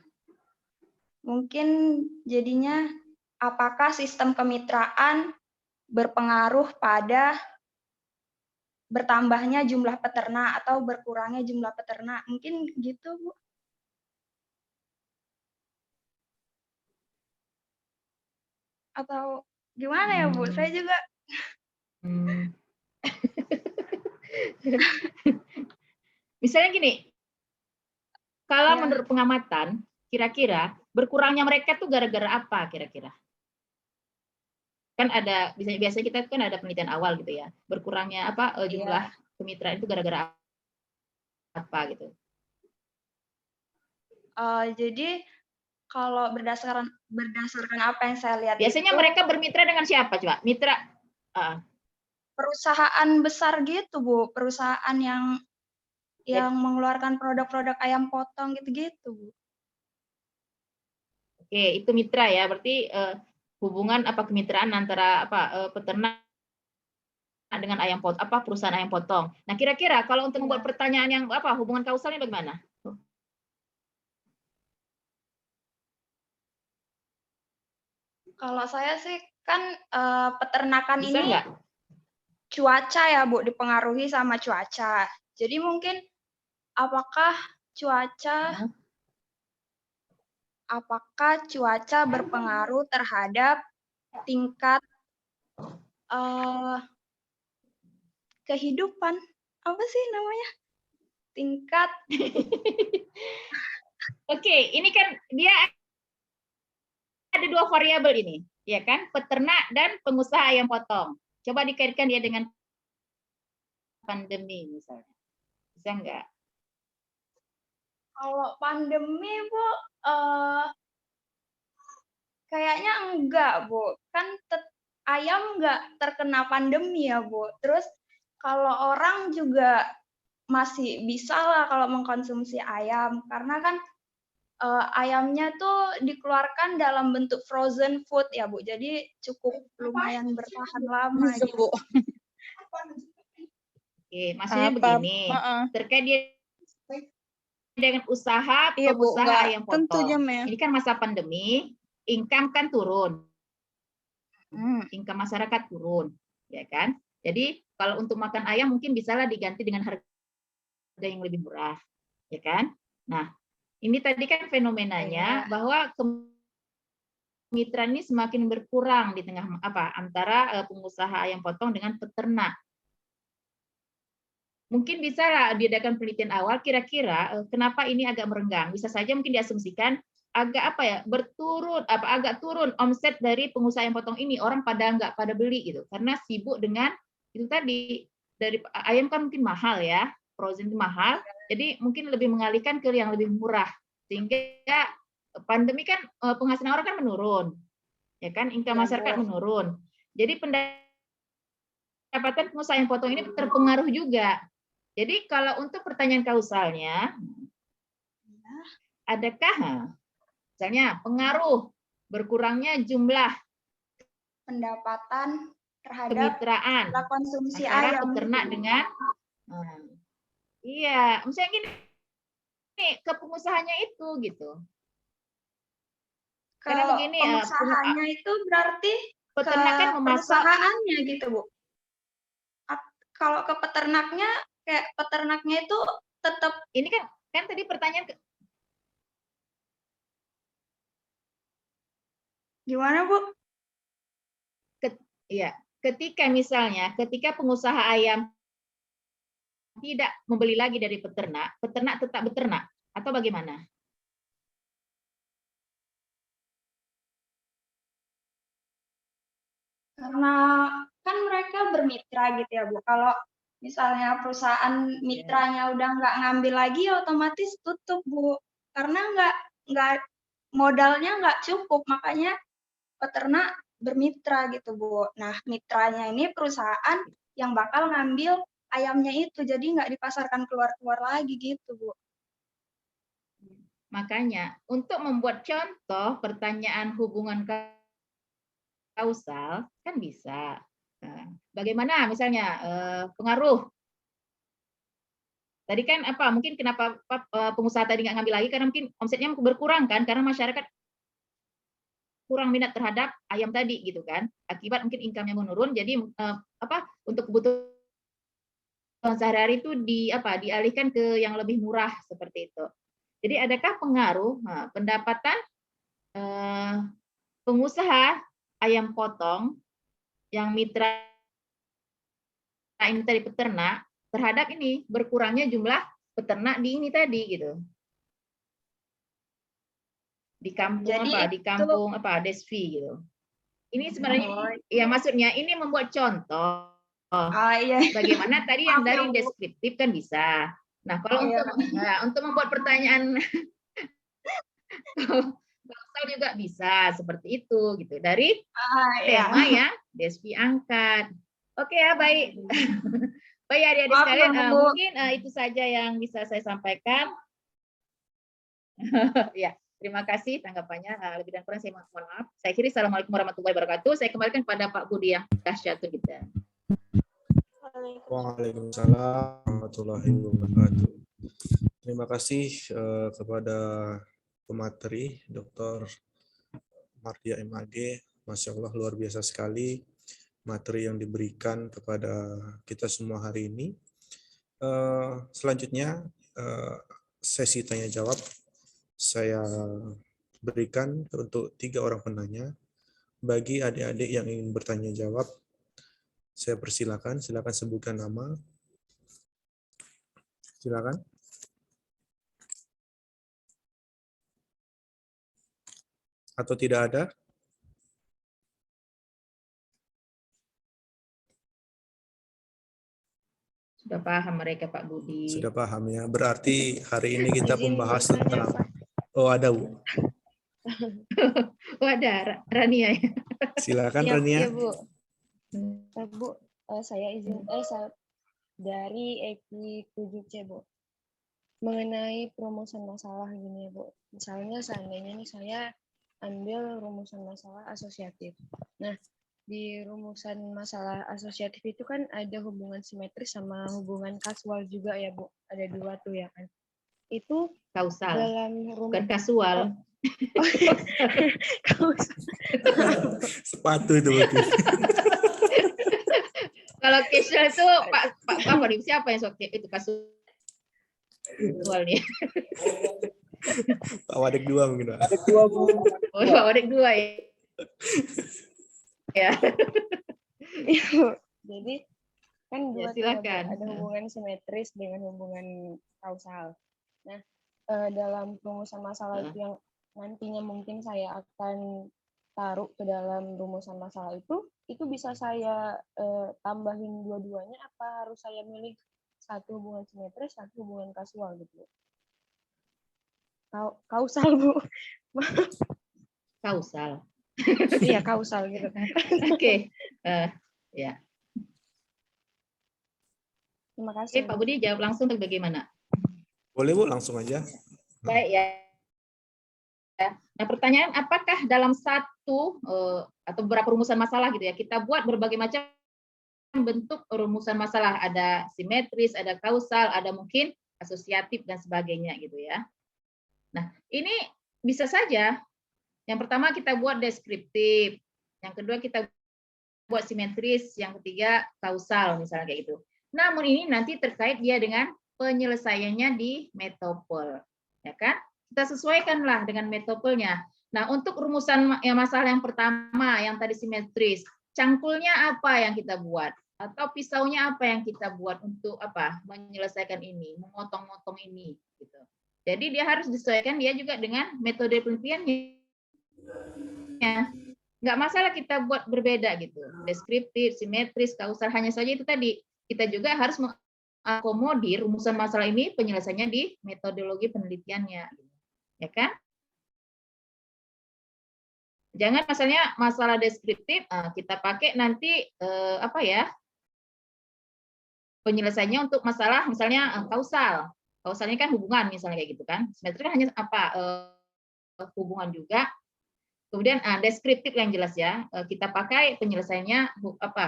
mungkin jadinya apakah sistem kemitraan berpengaruh pada bertambahnya jumlah peternak atau berkurangnya jumlah peternak. Mungkin gitu, Bu. Atau gimana ya, Bu? Saya juga Misalnya gini, kalau menurut pengamatan, kira-kira berkurangnya mereka tuh gara-gara apa kira-kira? Kan ada, biasanya kita kan ada penelitian awal gitu ya, berkurangnya apa jumlah kemitraan itu gara-gara apa gitu? Jadi kalau berdasarkan apa yang saya lihat biasanya itu, mereka bermitra dengan siapa coba? Mitra perusahaan besar gitu, Bu. Perusahaan yang mengeluarkan produk-produk ayam potong gitu-gitu, Bu. Oke, itu mitra ya. Berarti hubungan apa kemitraan antara apa peternak dengan ayam potong, perusahaan ayam potong. Nah, kira-kira kalau untuk membuat pertanyaan yang apa hubungan kausalnya bagaimana? Kalau saya sih kan peternakan Bisa ini nggak? cuaca ya Bu, dipengaruhi sama cuaca. Jadi mungkin apakah cuaca berpengaruh terhadap tingkat kehidupan, apa sih namanya? Tingkat Oke, ini kan dia ada 2 variabel ini, ya kan? Peternak dan pengusaha ayam potong. Coba dikaitkan dia dengan pandemi misalnya. Bisa nggak? Kalau pandemi, Bu, kayaknya enggak, Bu. Kan ayam nggak terkena pandemi ya, Bu. Terus kalau orang juga masih bisa lah kalau mengkonsumsi ayam, karena kan ayamnya tuh dikeluarkan dalam bentuk frozen food ya, Bu. Jadi cukup lumayan bertahan lama gitu. Oke, maksudnya begini, terkait dia dengan usaha pengusaha ayam potong. Ini kan masa pandemi, income kan turun. Income masyarakat turun, ya kan? Jadi kalau untuk makan ayam mungkin bisalah diganti dengan harga yang lebih murah, ya kan? Nah, ini tadi kan fenomenanya bahwa kemitraan ini semakin berkurang di tengah antara pengusaha ayam potong dengan peternak. Mungkin bisa lah diadakan penelitian awal kira-kira kenapa ini agak merenggang. Bisa saja mungkin diasumsikan agak agak turun omset dari pengusaha ayam potong ini, orang nggak pada beli gitu karena sibuk dengan itu tadi, dari ayam kan mungkin mahal ya, frozen itu mahal, jadi mungkin lebih mengalihkan ke yang lebih murah sehingga pandemi kan penghasilan orang kan menurun, ya kan, income masyarakat menurun, jadi pendapatan pengusaha ayam potong ini terpengaruh juga. Jadi kalau untuk pertanyaan kausalnya, adakah misalnya pengaruh berkurangnya jumlah pendapatan terhadap kemitraan konsumsi antara ayam peternak dengan iya, misalnya gini ke pengusahanya itu gitu. Karena kalau begini, pengusahanya itu berarti peternak kan memasak perusahaannya gitu, Bu. Kalau ke peternaknya, kayak peternaknya itu tetap ini kan tadi pertanyaan gimana, Bu? Ketika misalnya pengusaha ayam tidak membeli lagi dari peternak, peternak tetap beternak atau bagaimana? Karena kan mereka bermitra gitu ya, Bu. Kalau misalnya perusahaan mitranya udah nggak ngambil lagi, otomatis tutup, Bu. Karena nggak modalnya nggak cukup, makanya peternak bermitra gitu, Bu. Nah, mitranya ini perusahaan yang bakal ngambil ayamnya itu, jadi nggak dipasarkan keluar-keluar lagi gitu, Bu. Makanya, untuk membuat contoh pertanyaan hubungan kausal, kan bisa. Nah, bagaimana misalnya pengaruh? Tadi kan mungkin kenapa pengusaha tadi nggak ngambil lagi, karena mungkin omsetnya berkurang kan, karena masyarakat kurang minat terhadap ayam tadi gitu kan, akibat mungkin income-nya menurun, jadi untuk kebutuhan sehari-hari itu dialihkan ke yang lebih murah seperti itu. Jadi adakah pengaruh pendapatan pengusaha ayam potong yang mitra ini tadi peternak terhadap ini berkurangnya jumlah peternak di ini tadi gitu. Di kampung di kampung Desvi gitu. Ini sebenarnya ya maksudnya ini membuat contoh bagaimana tadi yang dari deskriptif kan bisa. Nah, kalau untuk membuat pertanyaan kausal juga bisa seperti itu gitu dari tema yang Desvi angkat. Oke ya, baik. Baik adik-adik sekalian, mungkin itu saja yang bisa saya sampaikan. Ya. Terima kasih tanggapannya. Lebih dan kurang saya mohon maaf. Saya akhiri. Assalamualaikum warahmatullahi wabarakatuh. Saya kembalikan kepada Pak Budi yang dahsyat kita. Waalaikumsalam warahmatullahi wabarakatuh. Terima kasih kepada pemateri Dr. Mardia MAG Masya Allah, luar biasa sekali materi yang diberikan kepada kita semua hari ini. Selanjutnya, sesi tanya jawab saya berikan untuk 3 orang penanya. Bagi adik-adik yang ingin bertanya jawab, saya persilakan, silakan sebutkan nama. Silakan. Atau tidak ada? Sudah paham mereka Pak Budi. Sudah paham ya. Berarti hari ini kita Izin membahas bertanya, tentang... Pak. Oh, ada, Bu. Oh, ada Rania ya. Silakan, Iya, Rania. iya, Bu. Bu, saya izin dari EPI 7C, Bu. Mengenai perumusan masalah gini ya, Bu. Misalnya seandainya nih saya ambil rumusan masalah asosiatif. Nah, di rumusan masalah asosiatif itu kan ada hubungan simetris sama hubungan kasual juga ya, Bu. Ada 2 tuh ya kan. Itu Kausal. dalam Bukan kasual. Sepatu itu berarti. Kalau casual itu Pak siapa yang sok itu kasual nih? Pak Wadek 2 mungkin. Wadek 2, Bu. Oh, Pak Wadek 2 ya. Ya. Jadi kan Ya, dua silakan. ada hubungan simetris dengan hubungan kausal. Nah, dalam perumusan masalah itu yang nantinya mungkin saya akan taruh ke dalam rumusan masalah itu bisa saya tambahin dua-duanya, apa harus saya milih satu hubungan simetris, satu hubungan kasual gitu? Kausal, Bu. Kausal. Iya, kausal gitu kan. Oke. Ya. Terima kasih. Oke, Pak Budi jawab langsung atau bagaimana? Boleh, Bu, langsung aja. Baik ya. Nah, pertanyaan apakah dalam satu atau beberapa rumusan masalah gitu ya, kita buat berbagai macam bentuk rumusan masalah, ada simetris, ada kausal, ada mungkin asosiatif dan sebagainya gitu ya. Nah, ini bisa saja yang pertama kita buat deskriptif, yang kedua kita buat simetris, yang ketiga kausal misalnya kayak gitu. Namun ini nanti terkait dia dengan penyelesaiannya di metopol, ya kan? Kita sesuaikanlah dengan metopolnya. Nah, untuk rumusan masalah yang pertama yang tadi simetris, cangkulnya apa yang kita buat? Atau pisaunya apa yang kita buat untuk apa? Menyelesaikan ini, memotong-motong ini gitu. Jadi dia harus disesuaikan dia juga dengan metode penelitiannya. Nggak masalah kita buat berbeda gitu. Deskriptif, simetris, kausal, hanya saja itu tadi. Kita juga harus mengakomodir rumusan masalah ini penyelesaiannya di metodologi penelitiannya. Ya kan? Jangan misalnya masalah deskriptif kita pakai nanti apa ya? Penyelesaiannya untuk masalah misalnya kausal. Kausalnya kan hubungan misalnya kayak gitu kan. Simetris kan hanya apa? Hubungan juga. Kemudian deskriptif yang jelas ya, kita pakai penyelesaiannya apa?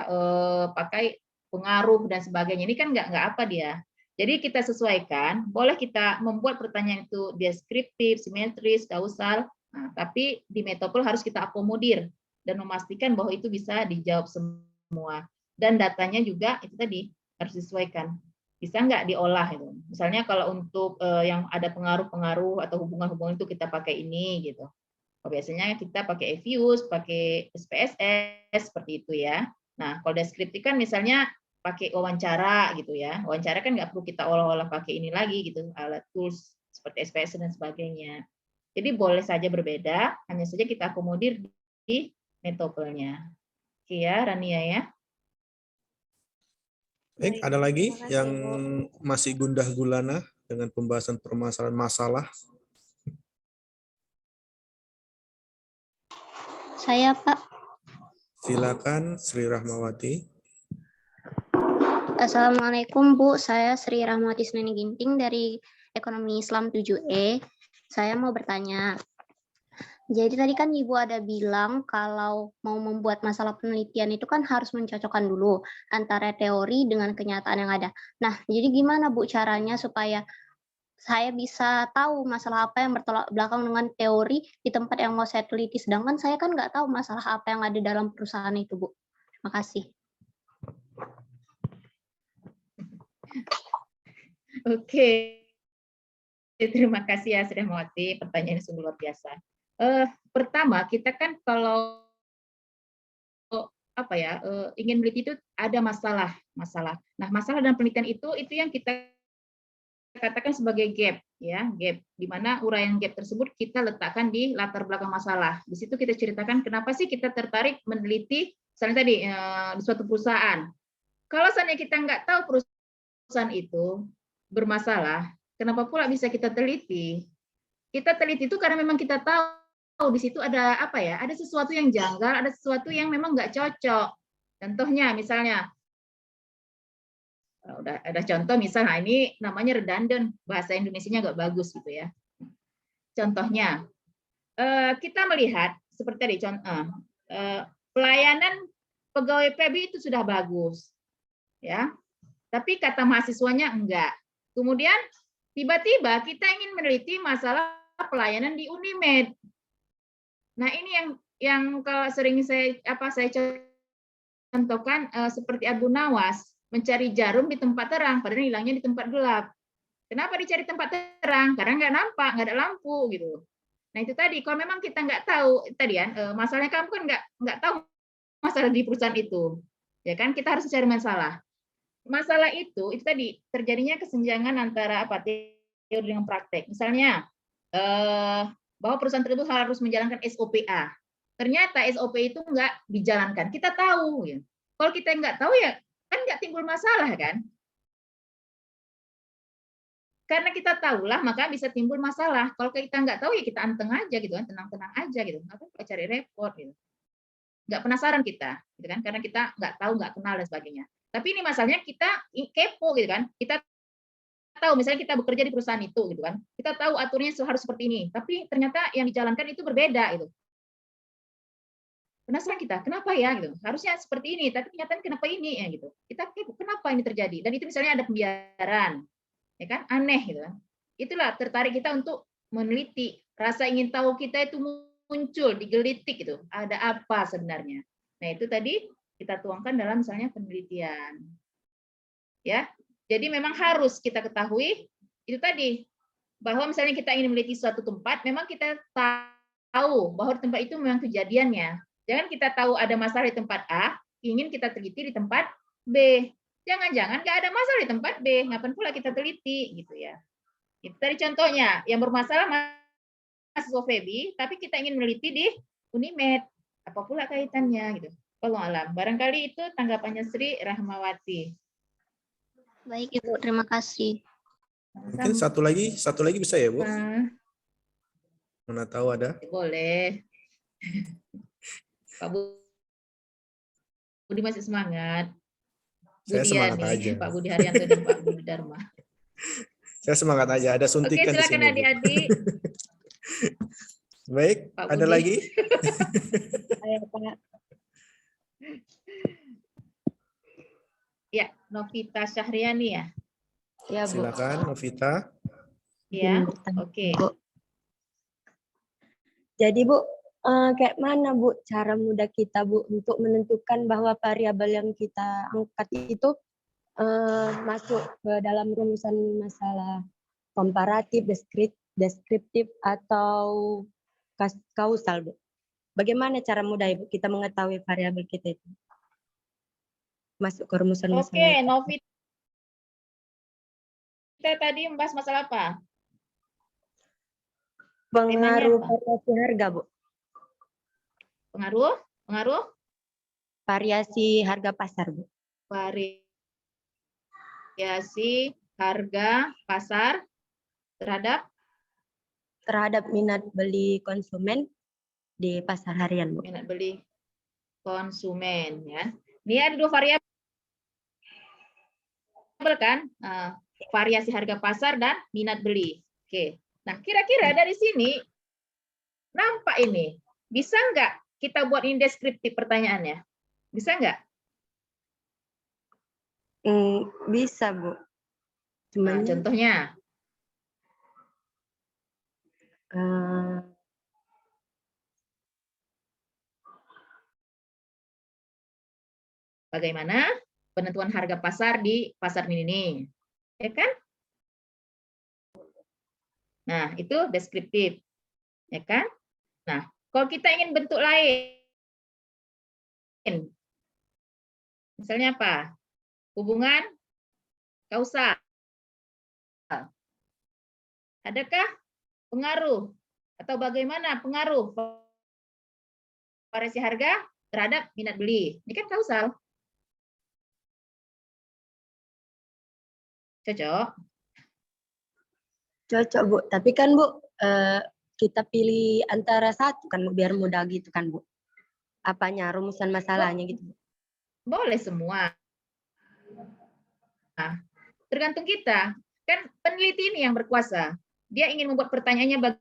Pakai pengaruh dan sebagainya. Ini kan nggak apa dia. Jadi kita sesuaikan. Boleh kita membuat pertanyaan itu deskriptif, simetris, kausal. Nah, tapi di metopol harus kita akomodir dan memastikan bahwa itu bisa dijawab semua. Dan datanya juga itu tadi harus disesuaikan. Bisa nggak diolah itu. Misalnya kalau untuk yang ada pengaruh-pengaruh atau hubungan-hubungan itu kita pakai ini gitu. Biasanya kita pakai EVIUS, pakai SPSS seperti itu ya. Nah, kalau deskriptif kan misalnya pakai wawancara gitu ya. Wawancara kan nggak perlu kita olah-olah pakai ini lagi gitu, alat tools seperti SPSS dan sebagainya. Jadi boleh saja berbeda, hanya saja kita akomodir di metopolnya. Oke ya, Rania ya. Baik, ada lagi yang masih gundah gulana dengan pembahasan permasalahan masalah? Saya, Pak. Silakan, Sri Rahmawati. Assalamualaikum, Bu. Saya Sri Rahmawati Seneni Ginting dari Ekonomi Islam 7E. Saya mau bertanya. Jadi tadi kan Ibu ada bilang kalau mau membuat masalah penelitian itu kan harus mencocokkan dulu antara teori dengan kenyataan yang ada. Nah, jadi gimana Bu caranya supaya saya bisa tahu masalah apa yang bertolak belakang dengan teori di tempat yang mau saya teliti. Sedangkan saya kan nggak tahu masalah apa yang ada dalam perusahaan itu, Bu. Terima kasih. Oke. Terima kasih ya sudah mewakili, pertanyaannya sungguh luar biasa. Pertama, kita kan kalau ingin meneliti itu ada masalah. Nah, masalah dalam penelitian itu yang kita katakan sebagai gap, ya, gap, di mana uraian gap tersebut kita letakkan di latar belakang masalah. Di situ kita ceritakan kenapa sih kita tertarik meneliti, misalnya tadi di suatu perusahaan. Kalau seandainya kita nggak tahu perusahaan itu bermasalah, kenapa pula bisa kita teliti? Kita teliti itu karena memang kita tahu di situ ada apa ya? Ada sesuatu yang janggal, ada sesuatu yang memang nggak cocok. Contohnya, misalnya, ada contoh misalnya ini namanya redundant, bahasa Indonesianya nggak bagus gitu ya. Contohnya, kita melihat seperti tadi contoh pelayanan pegawai PB itu sudah bagus, ya. Tapi kata mahasiswanya enggak. Kemudian tiba-tiba kita ingin meneliti masalah pelayanan di Unimed. Nah ini yang kalau sering saya contohkan seperti Abu Nawas mencari jarum di tempat terang, padahal hilangnya di tempat gelap. Kenapa dicari tempat terang? Karena nggak nampak, nggak ada lampu gitu. Nah itu tadi, kalau memang kita nggak tahu tadi ya, masalahnya kamu kan nggak tahu masalah di perusahaan itu, ya kan? Kita harus mencari masalah. Masalah itu tadi terjadinya kesenjangan antara teori dengan praktek. Misalnya bahwa perusahaan tersebut harus menjalankan SOP-A. Ternyata SOP itu nggak dijalankan. Kita tahu, ya. Kalau kita nggak tahu ya kan nggak timbul masalah kan? Karena kita tahulah maka bisa timbul masalah. Kalau kita nggak tahu ya kita anteng aja gitu kan, tenang-tenang aja gitu. Apa cari repot gitu. Nggak penasaran kita, gitu kan? Karena kita nggak tahu, nggak kenal dan sebagainya. Tapi ini masalahnya kita kepo gitu kan. Kita tahu misalnya kita bekerja di perusahaan itu gitu kan. Kita tahu aturannya harus seperti ini, tapi ternyata yang dijalankan itu berbeda gitu. Penasaran kita, kenapa ya gitu? Harusnya seperti ini, tapi kenyataan kenapa ini ya gitu. Kita kepo, kenapa ini terjadi? Dan itu misalnya ada pembiaran. Ya kan? Aneh gitu kan. Itulah tertarik kita untuk meneliti. Rasa ingin tahu kita itu muncul, digelitik gitu. Ada apa sebenarnya? Nah, itu tadi kita tuangkan dalam misalnya penelitian. Ya. Jadi memang harus kita ketahui itu tadi bahwa misalnya kita ingin meneliti suatu tempat, memang kita tahu bahwa tempat itu memang kejadiannya. Jangan kita tahu ada masalah di tempat A, ingin kita teliti di tempat B. Jangan-jangan nggak ada masalah di tempat B, ngapain pula kita teliti gitu ya. Itu tadi contohnya, yang bermasalah mahasiswa FEBI, tapi kita ingin meneliti di Unimed. Apa pula kaitannya gitu. Wallahu alam. Barangkali itu tanggapannya Sri Rahmawati. Baik Ibu, terima kasih. Mungkin satu lagi bisa ya Bu? Mana tahu ada? Boleh. Pak Budi masih semangat. Saya semangat aja. Pak Budi Haryanto dan Pak Budi Dharma. Saya semangat aja, ada suntikan. Oke, silakan adik-adik. Baik, Pak ada Budi. lagi? Ya, Novita Syahriani ya. Ya, Bu. Silakan Novita. Ya, oke. Jadi Bu, kayak mana Bu cara mudah kita Bu untuk menentukan bahwa variabel yang kita angkat itu masuk ke dalam rumusan masalah komparatif, deskriptif atau kausal Bu? Bagaimana cara mudah Ibu kita mengetahui variabel kita itu masuk ke rumusan masalah? Oke, Novita tadi membahas masalah apa? Pengaruh variasi harga Bu. Pengaruh variasi harga pasar Bu. Variasi harga pasar terhadap minat beli konsumen di pasar harian Bu. Minat beli konsumen ya. Ini ada dua variabel kan, variasi harga pasar dan minat beli. Oke. Nah, kira-kira dari sini nampak ini bisa nggak kita buat ini deskriptif pertanyaannya? Bisa nggak? Bisa Bu. Cuman contohnya Eh, Bagaimana penentuan harga pasar di pasar mini, ya kan? Nah, itu deskriptif, ya kan? Nah, kalau kita ingin bentuk lain, misalnya apa? Hubungan kausal. Adakah pengaruh atau bagaimana pengaruh variasi harga terhadap minat beli? Ini kan kausal. Cocok? Cocok, Bu. Tapi kan, Bu, kita pilih antara satu kan, Bu, biar mudah gitu kan, Bu. Apanya, rumusan masalahnya gitu, Bu. Boleh semua. Nah, tergantung kita. Kan peneliti ini yang berkuasa. Dia ingin membuat pertanyaannya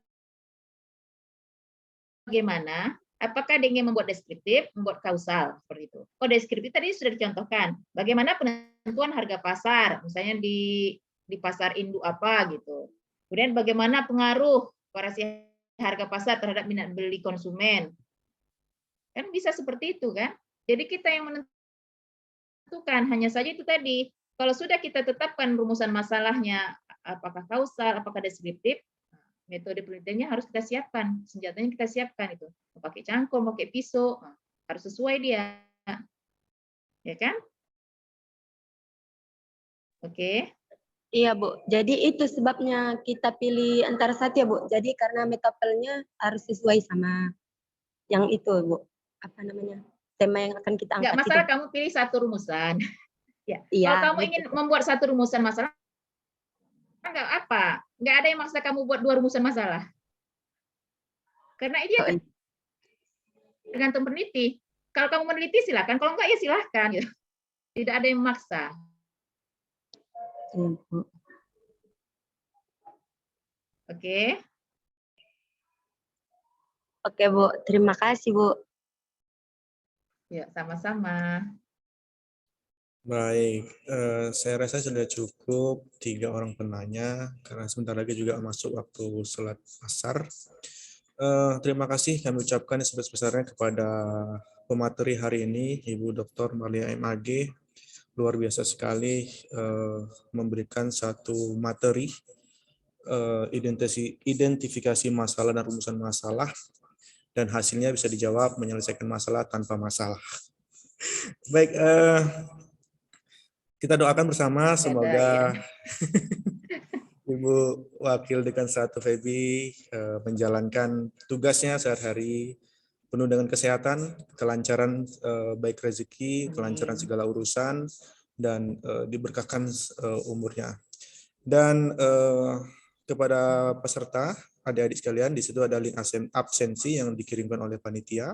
bagaimana? Apakah dia ingin membuat deskriptif, membuat kausal, seperti itu. Oh, deskriptif tadi sudah dicontohkan. Bagaimana penentuan harga pasar, misalnya di pasar induk apa gitu. Kemudian bagaimana pengaruh variasi harga pasar terhadap minat beli konsumen. Kan bisa seperti itu kan? Jadi kita yang menentukan, hanya saja itu tadi. Kalau sudah kita tetapkan rumusan masalahnya, apakah kausal, apakah deskriptif, metode penelitiannya harus kita siapkan, senjatanya kita siapkan itu. Mau pakai cangkul, mau pakai pisau, harus sesuai dia. Ya kan? Oke. Iya, Bu. Jadi itu sebabnya kita pilih antara satu ya, Bu. Jadi karena metapelnya harus sesuai sama yang itu, Bu. Apa namanya? Tema yang akan kita angkat. Nggak masalah kamu pilih satu rumusan. Ya. Iya, Kalau kamu gitu. ingin membuat satu rumusan masalah, nggak apa. Nggak ada yang maksa kamu buat dua rumusan masalah. Karena ini tergantung peneliti. Kalau kamu meneliti silakan, kalau enggak ya silakan. Gitu. Tidak ada yang memaksa. Oke. Oke, Bu. Terima kasih, Bu. Ya, sama-sama. Baik, saya rasa sudah cukup 3 orang penanya, karena sebentar lagi juga masuk waktu sholat asar. Terima kasih kami ucapkan sebesar-besarnya kepada pemateri hari ini, Ibu Dr. Malia MAG. Luar biasa sekali memberikan satu materi identifikasi masalah dan rumusan masalah, dan hasilnya bisa dijawab menyelesaikan masalah tanpa masalah. Baik, kita doakan bersama semoga Ibu Wakil Dekan 1 Febi menjalankan tugasnya sehari-hari penuh dengan kesehatan, kelancaran baik rezeki, kelancaran segala urusan, dan diberkahkan umurnya. Dan kepada peserta, adik-adik sekalian, di situ ada link absensi yang dikirimkan oleh panitia.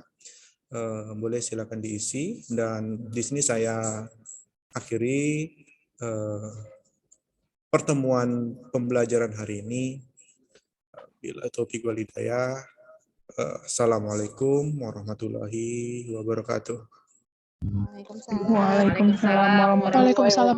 Boleh silakan diisi, dan di sini saya akhiri pertemuan pembelajaran hari ini. Bila taufiq wal hidayah. Assalamualaikum warahmatullahi wabarakatuh. Waalaikumsalam warahmatullahi wabarakatuh.